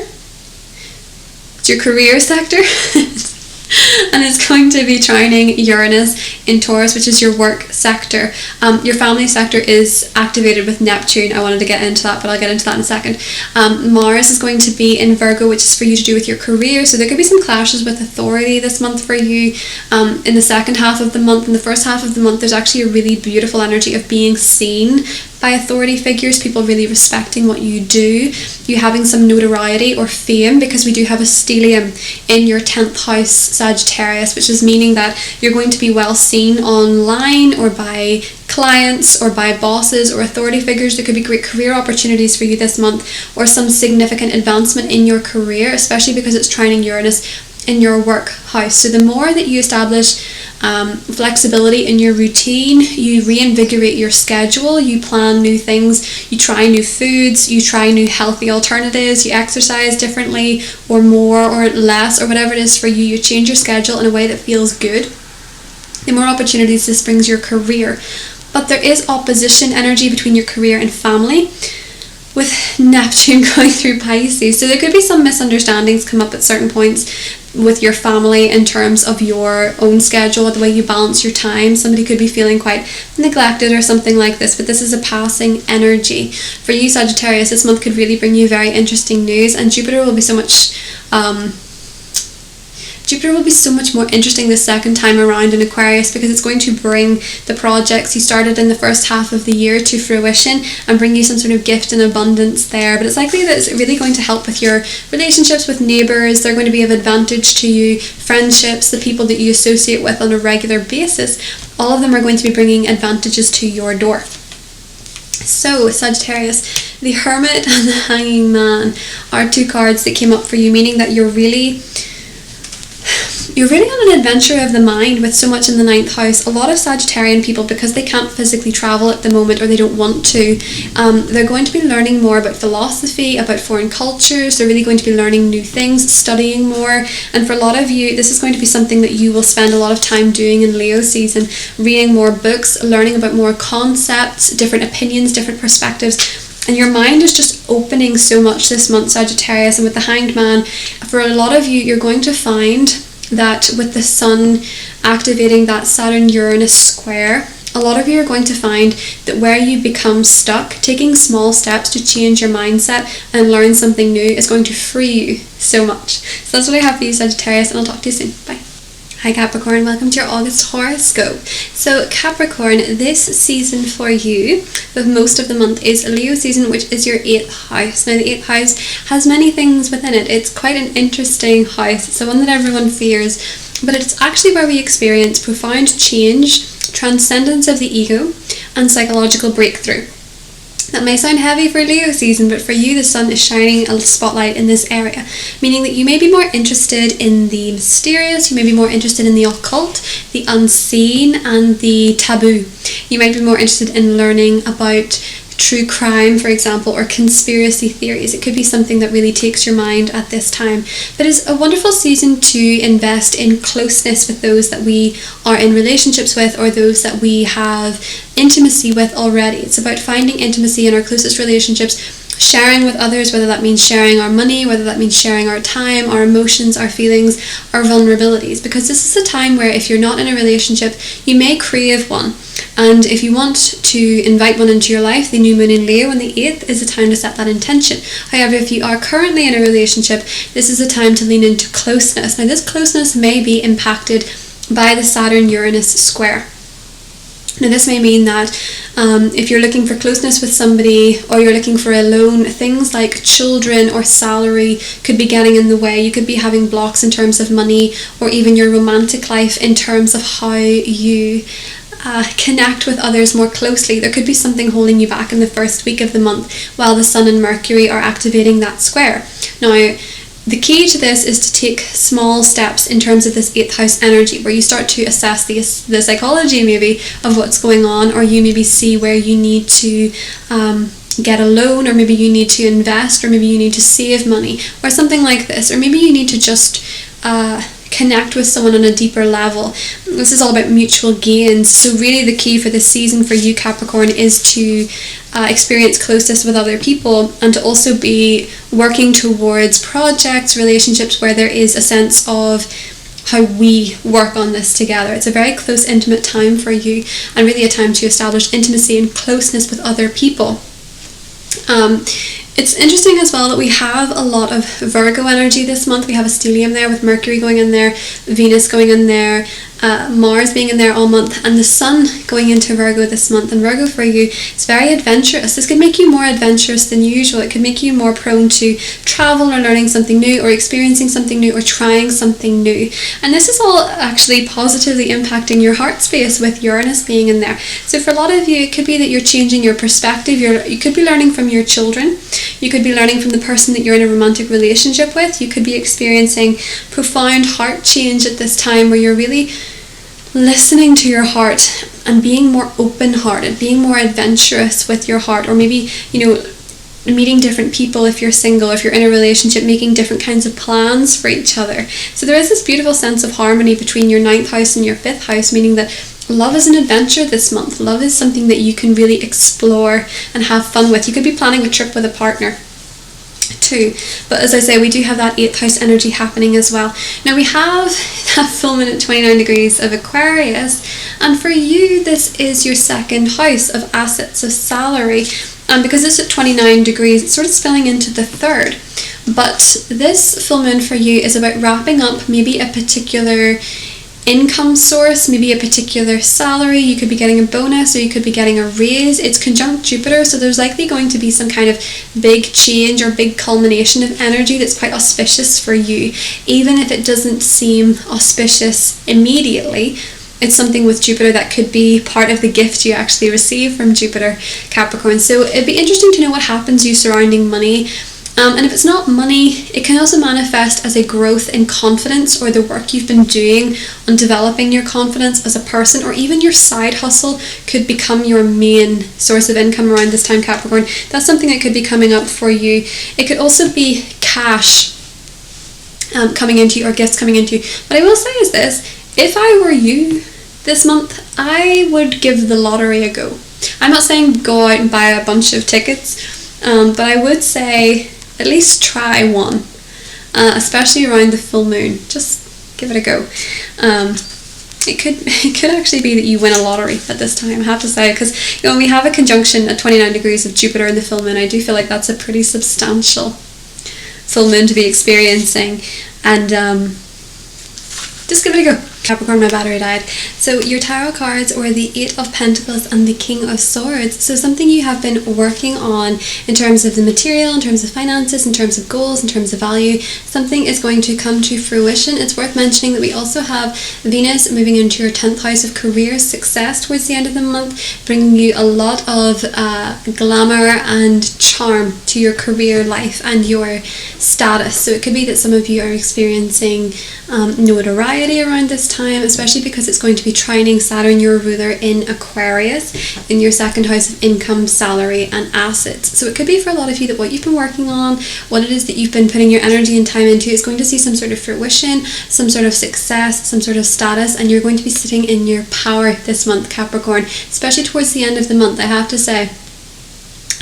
It's your career sector. And it's going to be trining Uranus in Taurus, which is your work sector. Your family sector is activated with Neptune. I wanted to get into that, but I'll get into that in a second. Mars is going to be in Virgo, which is for you to do with your career. So there could be some clashes with authority this month for you. In the second half of the month, in the first half of the month, there's actually a really beautiful energy of being seen by authority figures, people really respecting what you do, you having some notoriety or fame, because we do have a stellium in your 10th house, Sagittarius, which is meaning that you're going to be well seen online or by clients or by bosses or authority figures. There could be great career opportunities for you this month, or some significant advancement in your career, especially because it's trining Uranus in your work house. So the more that you establish flexibility in your routine, you reinvigorate your schedule, you plan new things, you try new foods, you try new healthy alternatives, you exercise differently or more or less or whatever it is for you, you change your schedule in a way that feels good, the more opportunities this brings your career. But there is opposition energy between your career and family, with Neptune going through Pisces. So there could be some misunderstandings come up at certain points with your family in terms of your own schedule, the way you balance your time. Somebody could be feeling quite neglected or something like this, but this is a passing energy. For you, Sagittarius, this month could really bring you very interesting news, and Jupiter will be so much more interesting the second time around in Aquarius, because it's going to bring the projects you started in the first half of the year to fruition and bring you some sort of gift and abundance there. But it's likely that it's really going to help with your relationships with neighbours. They're going to be of advantage to you. Friendships, the people that you associate with on a regular basis, all of them are going to be bringing advantages to your door. So Sagittarius, the Hermit and the Hanging Man are two cards that came up for you, meaning that you're really on an adventure of the mind with so much in the 9th house. A lot of Sagittarian people, because they can't physically travel at the moment or they don't want to, they're going to be learning more about philosophy, about foreign cultures. They're really going to be learning new things, studying more. And for a lot of you, this is going to be something that you will spend a lot of time doing in Leo season, reading more books, learning about more concepts, different opinions, different perspectives. And your mind is just opening so much this month, Sagittarius. And with the Hanged Man, for a lot of you, you're going to find that with the Sun activating that Saturn-Uranus square, a lot of you are going to find that where you become stuck, taking small steps to change your mindset and learn something new is going to free you so much. So that's what I have for you, Sagittarius, and I'll talk to you soon. Bye. Hi Capricorn, welcome to your August horoscope. So Capricorn, this season for you, the most of the month, is Leo season, which is your 8th house. Now the 8th house has many things within it. It's quite an interesting house. It's the one that everyone fears, but it's actually where we experience profound change, transcendence of the ego, and psychological breakthrough. That may sound heavy for Leo season, but for you the sun is shining a spotlight in this area, meaning that you may be more interested in the mysterious, you may be more interested in the occult, the unseen, and the taboo. You might be more interested in learning about true crime, for example, or conspiracy theories. It could be something that really takes your mind at this time. But it's a wonderful season to invest in closeness with those that we are in relationships with, or those that we have intimacy with already. It's about finding intimacy in our closest relationships, sharing with others, whether that means sharing our money, whether that means sharing our time, our emotions, our feelings, our vulnerabilities. Because this is a time where if you're not in a relationship, you may crave one. And if you want to invite one into your life, the new moon in Leo on the 8th is a time to set that intention. However, if you are currently in a relationship, this is a time to lean into closeness. Now, this closeness may be impacted by the Saturn-Uranus square. Now, this may mean that if you're looking for closeness with somebody, or you're looking for a loan, things like children or salary could be getting in the way. You could be having blocks in terms of money, or even your romantic life in terms of how you connect with others more closely. There could be something holding you back in the first week of the month while the Sun and Mercury are activating that square. Now, the key to this is to take small steps in terms of this 8th house energy, where you start to assess the psychology maybe of what's going on, or you maybe see where you need to get a loan, or maybe you need to invest, or maybe you need to save money, or something like this, or maybe you need to just connect with someone on a deeper level. This is all about mutual gains. So really the key for this season for you, Capricorn, is to experience closeness with other people, and to also be working towards projects, relationships where there is a sense of how we work on this together. It's a very close, intimate time for you, and really a time to establish intimacy and closeness with other people. It's interesting as well that we have a lot of Virgo energy this month. We have a stellium there with Mercury going in there, Venus going in there, Mars being in there all month, and the Sun going into Virgo this month. And Virgo for you is very adventurous. This could make you more adventurous than usual. It could make you more prone to travel, or learning something new, or experiencing something new, or trying something new. And this is all actually positively impacting your heart space with Uranus being in there. So for a lot of you, it could be that you're changing your perspective. You could be learning from your children. You could be learning from the person that you're in a romantic relationship with. You could be experiencing profound heart change at this time, where you're really listening to your heart and being more open-hearted, being more adventurous with your heart, or maybe, meeting different people if you're single, if you're in a relationship, making different kinds of plans for each other. So there is this beautiful sense of harmony between your 9th house and your 5th house, meaning that love is an adventure this month. Love is something that you can really explore and have fun with. You could be planning a trip with a partner too. But as I say, we do have that 8th house energy happening as well. Now we have that full moon at 29 degrees of Aquarius, and for you this is your 2nd house of assets, of salary, and because it's at 29 degrees it's sort of spilling into the 3rd. But this full moon for you is about wrapping up maybe a particular income source, maybe a particular salary. You could be getting a bonus, or you could be getting a raise. It's conjunct Jupiter, so there's likely going to be some kind of big change or big culmination of energy that's quite auspicious for you, even if it doesn't seem auspicious immediately. It's something with Jupiter that could be part of the gift you actually receive from Jupiter, Capricorn. So it'd be interesting to know what happens to you surrounding money. And if it's not money, it can also manifest as a growth in confidence, or the work you've been doing on developing your confidence as a person, or even your side hustle could become your main source of income around this time, Capricorn. That's something that could be coming up for you. It could also be cash coming into you, or gifts coming into you. What I will say is this: if I were you this month, I would give the lottery a go. I'm not saying go out and buy a bunch of tickets, but I would say at least try one, especially around the full moon. Just give it a go. It could actually be that you win a lottery at this time, I have to say, because when we have a conjunction at 29 degrees of Jupiter in the full moon, I do feel like that's a pretty substantial full moon to be experiencing, and just give it a go. Capricorn, my battery died. So your tarot cards were the 8 of Pentacles and the King of Swords. So something you have been working on in terms of the material, in terms of finances, in terms of goals, in terms of value, something is going to come to fruition. It's worth mentioning that we also have Venus moving into your 10th house of career success towards the end of the month, bringing you a lot of glamour and charm to your career life and your status. So it could be that some of you are experiencing notoriety around this time, especially because it's going to be trining Saturn, your ruler, in Aquarius, in your 2nd house of income, salary and assets. So it could be for a lot of you that what you've been working on, what it is that you've been putting your energy and time into, is going to see some sort of fruition, some sort of success, some sort of status, and you're going to be sitting in your power this month, Capricorn, especially towards the end of the month, I have to say.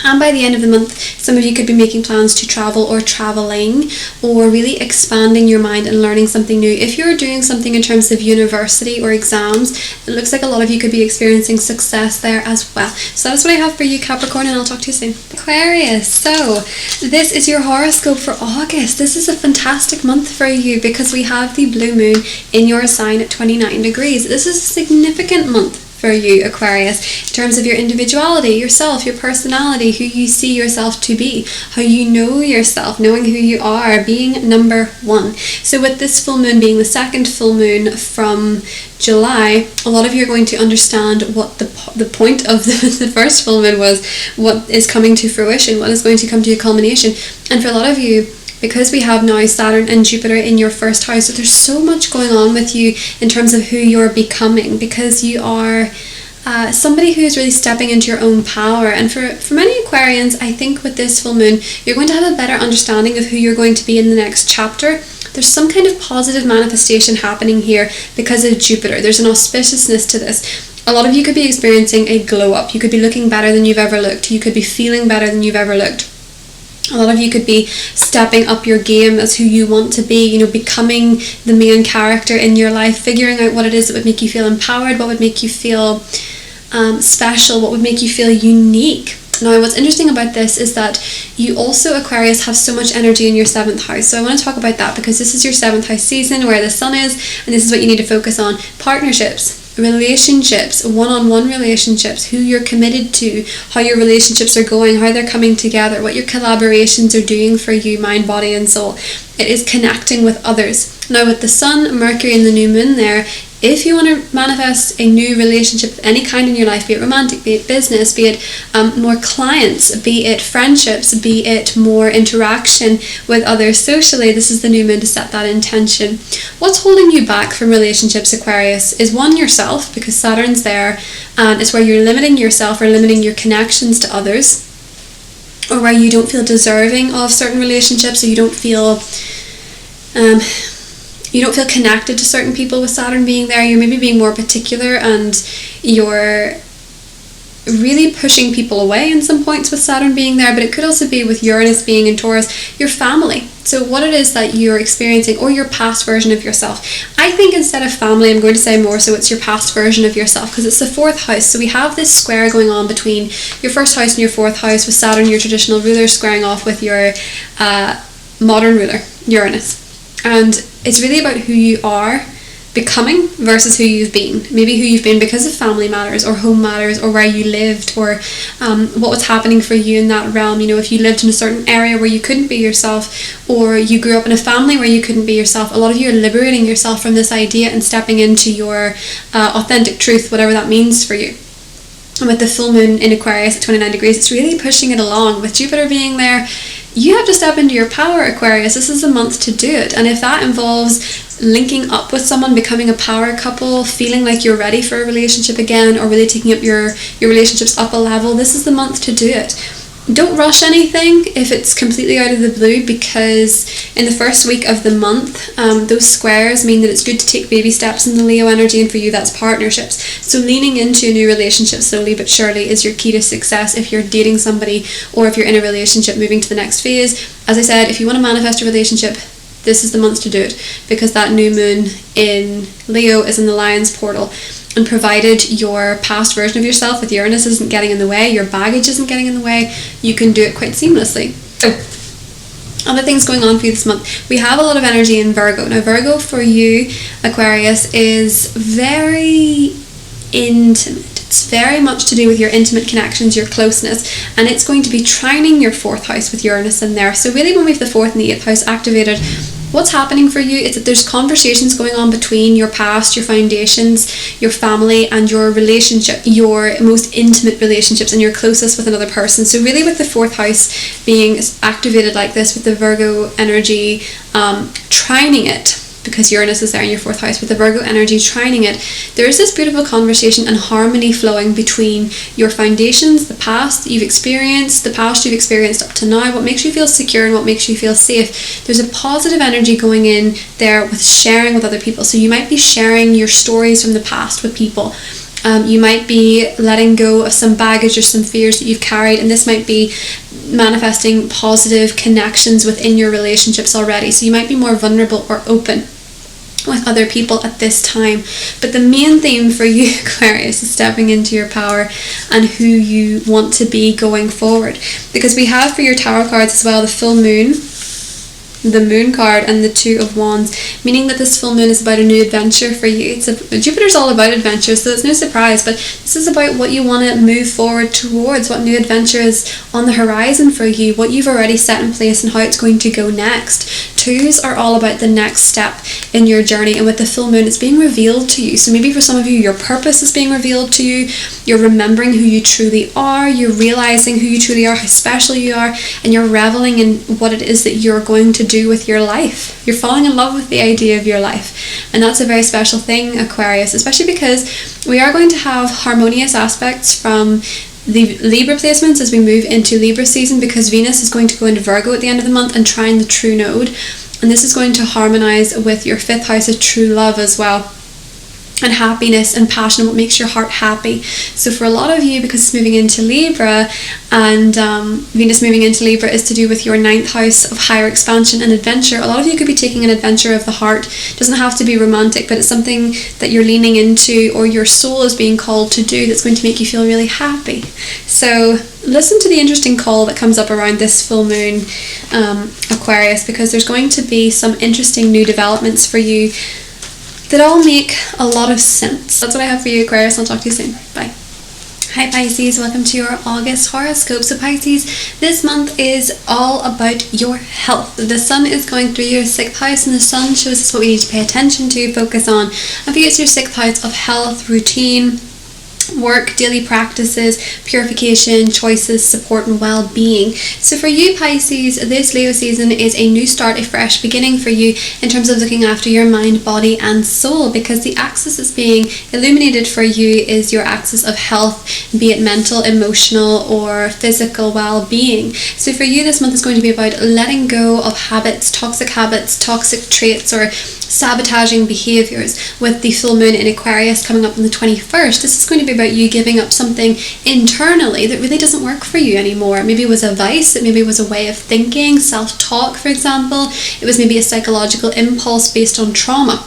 And by the end of the month, some of you could be making plans to travel or traveling, or really expanding your mind and learning something new. If you're doing something in terms of university or exams, it looks like a lot of you could be experiencing success there as well. So that's what I have for you, Capricorn, and I'll talk to you soon. Aquarius, so this is your horoscope for August. This is a fantastic month for you because we have the blue moon in your sign at 29 degrees. This is a significant month for you, Aquarius, in terms of your individuality, yourself, your personality, who you see yourself to be, how you know yourself, knowing who you are, being number one. So with this full moon being the second full moon from July, a lot of you are going to understand what the point of the first full moon was, what is coming to fruition, what is going to come to a culmination. And for a lot of you, because we have now Saturn and Jupiter in your first house, so there's so much going on with you in terms of who you're becoming, because you are somebody who is really stepping into your own power. And for many Aquarians, I think with this full moon, you're going to have a better understanding of who you're going to be in the next chapter. There's some kind of positive manifestation happening here because of Jupiter. There's an auspiciousness to this. A lot of you could be experiencing a glow up. You could be looking better than you've ever looked. You could be feeling better than you've ever looked. A lot of you could be stepping up your game as who you want to be, you know, becoming the main character in your life, figuring out what it is that would make you feel empowered, what would make you feel special, what would make you feel unique. Now, what's interesting about this is that you also, Aquarius, have so much energy in your 7th house. So I want to talk about that because this is your 7th house season where the sun is, and this is what you need to focus on. Partnerships, relationships, one-on-one relationships, who you're committed to, how your relationships are going, how they're coming together, what your collaborations are doing for you, mind, body, and soul. It is connecting with others. Now, with the sun, Mercury, and the new moon there, if you want to manifest a new relationship of any kind in your life, be it romantic, be it business, be it more clients, be it friendships, be it more interaction with others socially, this is the new moon to set that intention. What's holding you back from relationships, Aquarius, is one, yourself, because Saturn's there, and it's where you're limiting yourself or limiting your connections to others, or where you don't feel deserving of certain relationships, or you don't feel connected to certain people with Saturn being there. You're maybe being more particular and you're really pushing people away in some points with Saturn being there, but it could also be with Uranus being in Taurus, your family. So what it is that you're experiencing, or your past version of yourself. I think instead of family, I'm going to say more so it's your past version of yourself, because it's the 4th house. So we have this square going on between your 1st house and your 4th house, with Saturn, your traditional ruler, squaring off with your modern ruler, Uranus. And it's really about who you are becoming versus who you've been. Maybe who you've been because of family matters, or home matters, or where you lived, or what was happening for you in that realm. You know, if you lived in a certain area where you couldn't be yourself, or you grew up in a family where you couldn't be yourself, a lot of you are liberating yourself from this idea and stepping into your authentic truth, whatever that means for you. And with the full moon in Aquarius at 29 degrees, it's really pushing it along. With Jupiter being there, you have to step into your power, Aquarius. This is the month to do it. And if that involves linking up with someone, becoming a power couple, feeling like you're ready for a relationship again, or really taking up your relationships up a level, this is the month to do it. Don't rush anything if it's completely out of the blue, because in the first week of the month, those squares mean that it's good to take baby steps in the Leo energy, and for you that's partnerships. So leaning into a new relationship slowly but surely is your key to success if you're dating somebody, or if you're in a relationship moving to the next phase. As I said, if you want to manifest a relationship, this is the month to do it, because that new moon in Leo is in the Lion's portal. And provided your past version of yourself with Uranus isn't getting in the way, your baggage isn't getting in the way, you can do it quite seamlessly. So, other things going on for you this month. We have a lot of energy in Virgo. Now, Virgo for you, Aquarius, is very intimate. It's very much to do with your intimate connections, your closeness, and it's going to be trining your 4th house with Uranus in there. So really, when we have the 4th and the 8th house activated, what's happening for you is that there's conversations going on between your past, your foundations, your family, and your relationship, your most intimate relationships, and your closest with another person. So really, with the 4th house being activated like this, with the Virgo energy trining it, because Uranus is there in your 4th house, with the Virgo energy trining it, there is this beautiful conversation and harmony flowing between your foundations, the past that you've experienced, the past you've experienced up to now, what makes you feel secure and what makes you feel safe. There's a positive energy going in there with sharing with other people. So you might be sharing your stories from the past with people, You might be letting go of some baggage or some fears that you've carried, and this might be manifesting positive connections within your relationships already. So you might be more vulnerable or open with other people at this time. But the main theme for you, Aquarius, is stepping into your power and who you want to be going forward. Because we have for your tarot cards as well the full moon, the moon card, and the Two of Wands, meaning that this full moon is about a new adventure for you. Jupiter's all about adventure, so it's no surprise, but this is about what you want to move forward towards, what new adventure is on the horizon for you, what you've already set in place and how it's going to go next. Twos are all about the next step in your journey, and with the full moon it's being revealed to you. So maybe for some of you, your purpose is being revealed to you, you're remembering who you truly are, you're realizing who you truly are, how special you are, and you're reveling in what it is that you're going to do with your life. You're falling in love with the idea of your life, and that's a very special thing, Aquarius, especially because we are going to have harmonious aspects from the Libra placements as we move into Libra season, because Venus is going to go into Virgo at the end of the month and trine the true node, and this is going to harmonize with your 5th house of true love as well, and happiness and passion, what makes your heart happy. So for a lot of you, because it's moving into Libra, and Venus moving into Libra is to do with your 9th house of higher expansion and adventure. A lot of you could be taking an adventure of the heart. It doesn't have to be romantic, but it's something that you're leaning into or your soul is being called to do that's going to make you feel really happy. So listen to the interesting call that comes up around this full moon, Aquarius, because there's going to be some interesting new developments for you that all make a lot of sense. That's what I have for you, Aquarius. I'll talk to you soon. Bye. Hi Pisces, welcome to your August horoscope. So Pisces, this month is all about your health. The sun is going through your 6th house, and the sun shows us what we need to pay attention to, focus on. And for you, it's your 6th house of health, routine, work, daily practices, purification, choices, support, and well-being. So for you, Pisces, this Leo season is a new start, a fresh beginning for you in terms of looking after your mind, body, and soul, because the axis that's being illuminated for you is your axis of health, be it mental, emotional, or physical well-being. So for you, this month is going to be about letting go of habits, toxic traits, or sabotaging behaviors. With the full moon in Aquarius coming up on the 21st, this is going to be about you giving up something internally that really doesn't work for you anymore. Maybe it was a vice, it maybe was a way of thinking, self-talk, for example. It was maybe a psychological impulse based on trauma.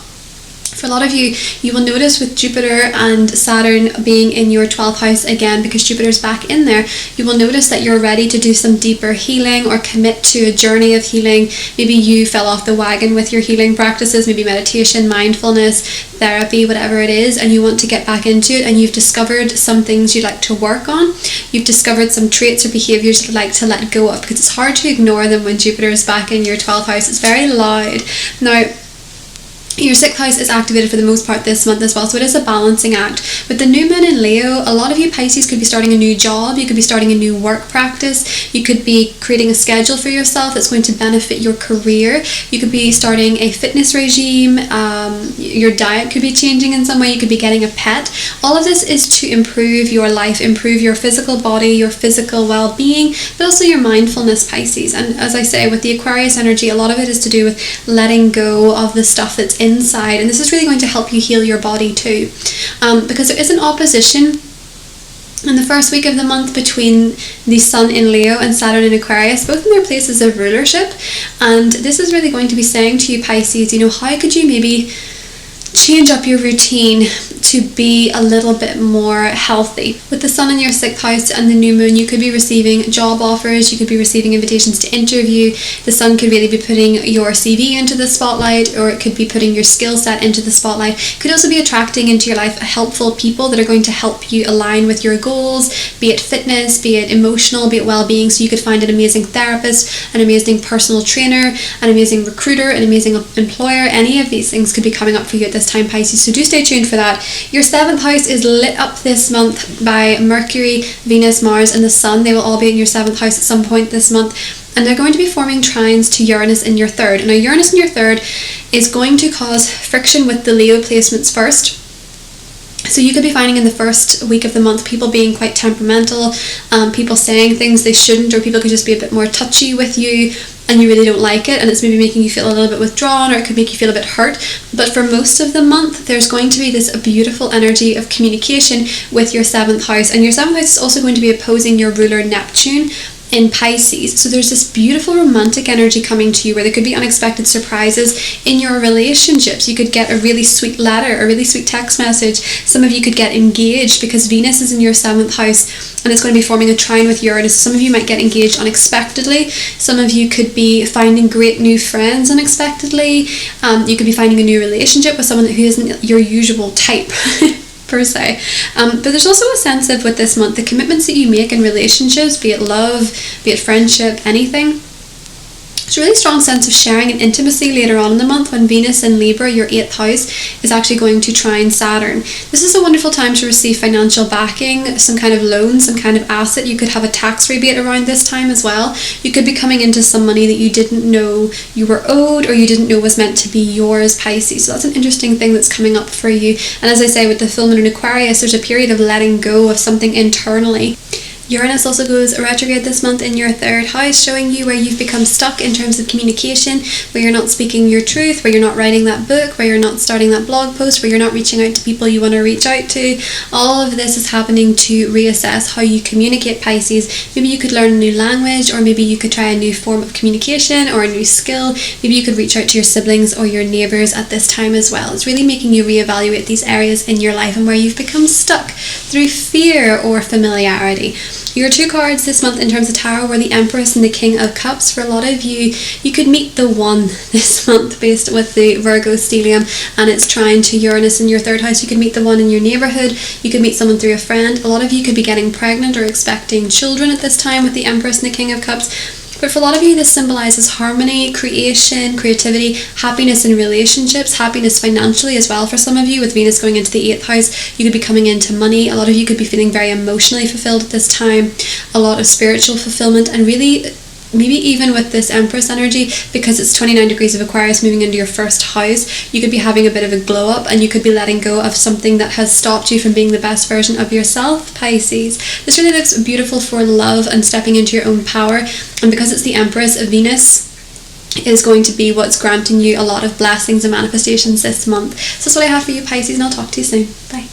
For a lot of you, you will notice with Jupiter and Saturn being in your 12th house again, because Jupiter's back in there, you will notice that you're ready to do some deeper healing or commit to a journey of healing. Maybe you fell off the wagon with your healing practices, maybe meditation, mindfulness, therapy, whatever it is, and you want to get back into it, and you've discovered some things you'd like to work on. You've discovered some traits or behaviors you'd like to let go of, because it's hard to ignore them when Jupiter is back in your 12th house. It's very loud. Now, your 6th house is activated for the most part this month as well, so it is a balancing act. With the new moon in Leo, a lot of you Pisces could be starting a new job, you could be starting a new work practice, you could be creating a schedule for yourself that's going to benefit your career, you could be starting a fitness regime, your diet could be changing in some way, you could be getting a pet. All of this is to improve your life, improve your physical body, your physical well-being, but also your mindfulness, Pisces. And as I say, with the Aquarius energy, a lot of it is to do with letting go of the stuff that's inside, and this is really going to help you heal your body too, because there is an opposition in the first week of the month between the Sun in Leo and Saturn in Aquarius, both in their places of rulership. And this is really going to be saying to you, Pisces, you know, how could you maybe change up your routine to be a little bit more healthy. With the sun in your 6th house and the new moon, you could be receiving job offers, you could be receiving invitations to interview. The sun could really be putting your CV into the spotlight, or it could be putting your skill set into the spotlight. It could also be attracting into your life helpful people that are going to help you align with your goals, be it fitness, be it emotional, be it well-being. So you could find an amazing therapist, an amazing personal trainer, an amazing recruiter, an amazing employer. Any of these things could be coming up for you at this time, Pisces, so do stay tuned for that. Your 7th house is lit up this month by Mercury, Venus, Mars, and the Sun. They will all be in your 7th house at some point this month, and they're going to be forming trines to Uranus in your 3rd. Now, Uranus in your 3rd is going to cause friction with the Leo placements first. So you could be finding in the first week of the month people being quite temperamental, people saying things they shouldn't, or people could just be a bit more touchy with you and you really don't like it, and it's maybe making you feel a little bit withdrawn, or it could make you feel a bit hurt. But for most of the month, there's going to be this beautiful energy of communication with your 7th house, and your 7th house is also going to be opposing your ruler Neptune in Pisces. So there's this beautiful romantic energy coming to you where there could be unexpected surprises in your relationships. You could get a really sweet letter, a really sweet text message. Some of you could get engaged because Venus is in your 7th house and it's going to be forming a trine with Uranus. Some of you might get engaged unexpectedly. Some of you could be finding great new friends unexpectedly. You could be finding a new relationship with someone who isn't your usual type. Per se. But there's also a sense of, with this month, the commitments that you make in relationships, be it love, be it friendship, anything. It's a really strong sense of sharing and intimacy later on in the month when Venus in Libra, your 8th house, is actually going to trine Saturn. This is a wonderful time to receive financial backing, some kind of loan, some kind of asset. You could have a tax rebate around this time as well. You could be coming into some money that you didn't know you were owed, or you didn't know was meant to be yours, Pisces. So that's an interesting thing that's coming up for you. And as I say, with the full moon in Aquarius, there's a period of letting go of something internally. Uranus also goes retrograde this month in your 3rd house, showing you where you've become stuck in terms of communication, where you're not speaking your truth, where you're not writing that book, where you're not starting that blog post, where you're not reaching out to people you want to reach out to. All of this is happening to reassess how you communicate, Pisces. Maybe you could learn a new language, or maybe you could try a new form of communication or a new skill. Maybe you could reach out to your siblings or your neighbours at this time as well. It's really making you reevaluate these areas in your life and where you've become stuck through fear or familiarity. Your 2 cards this month in terms of tarot were the Empress and the King of Cups. For a lot of you, you could meet the one this month based with the Virgo stellium and it's trine to Uranus in your 3rd house. You could meet the one in your neighbourhood. You could meet someone through a friend. A lot of you could be getting pregnant or expecting children at this time with the Empress and the King of Cups. But for a lot of you, this symbolises harmony, creation, creativity, happiness in relationships, happiness financially as well. For some of you, with Venus going into the 8th house, you could be coming into money. A lot of you could be feeling very emotionally fulfilled at this time, a lot of spiritual fulfillment, and really maybe even with this Empress energy, because it's 29 degrees of Aquarius moving into your 1st house, you could be having a bit of a glow up and you could be letting go of something that has stopped you from being the best version of yourself, Pisces. This really looks beautiful for love and stepping into your own power, and because it's the Empress, Venus is going to be what's granting you a lot of blessings and manifestations this month. So that's what I have for you, Pisces, and I'll talk to you soon. Bye.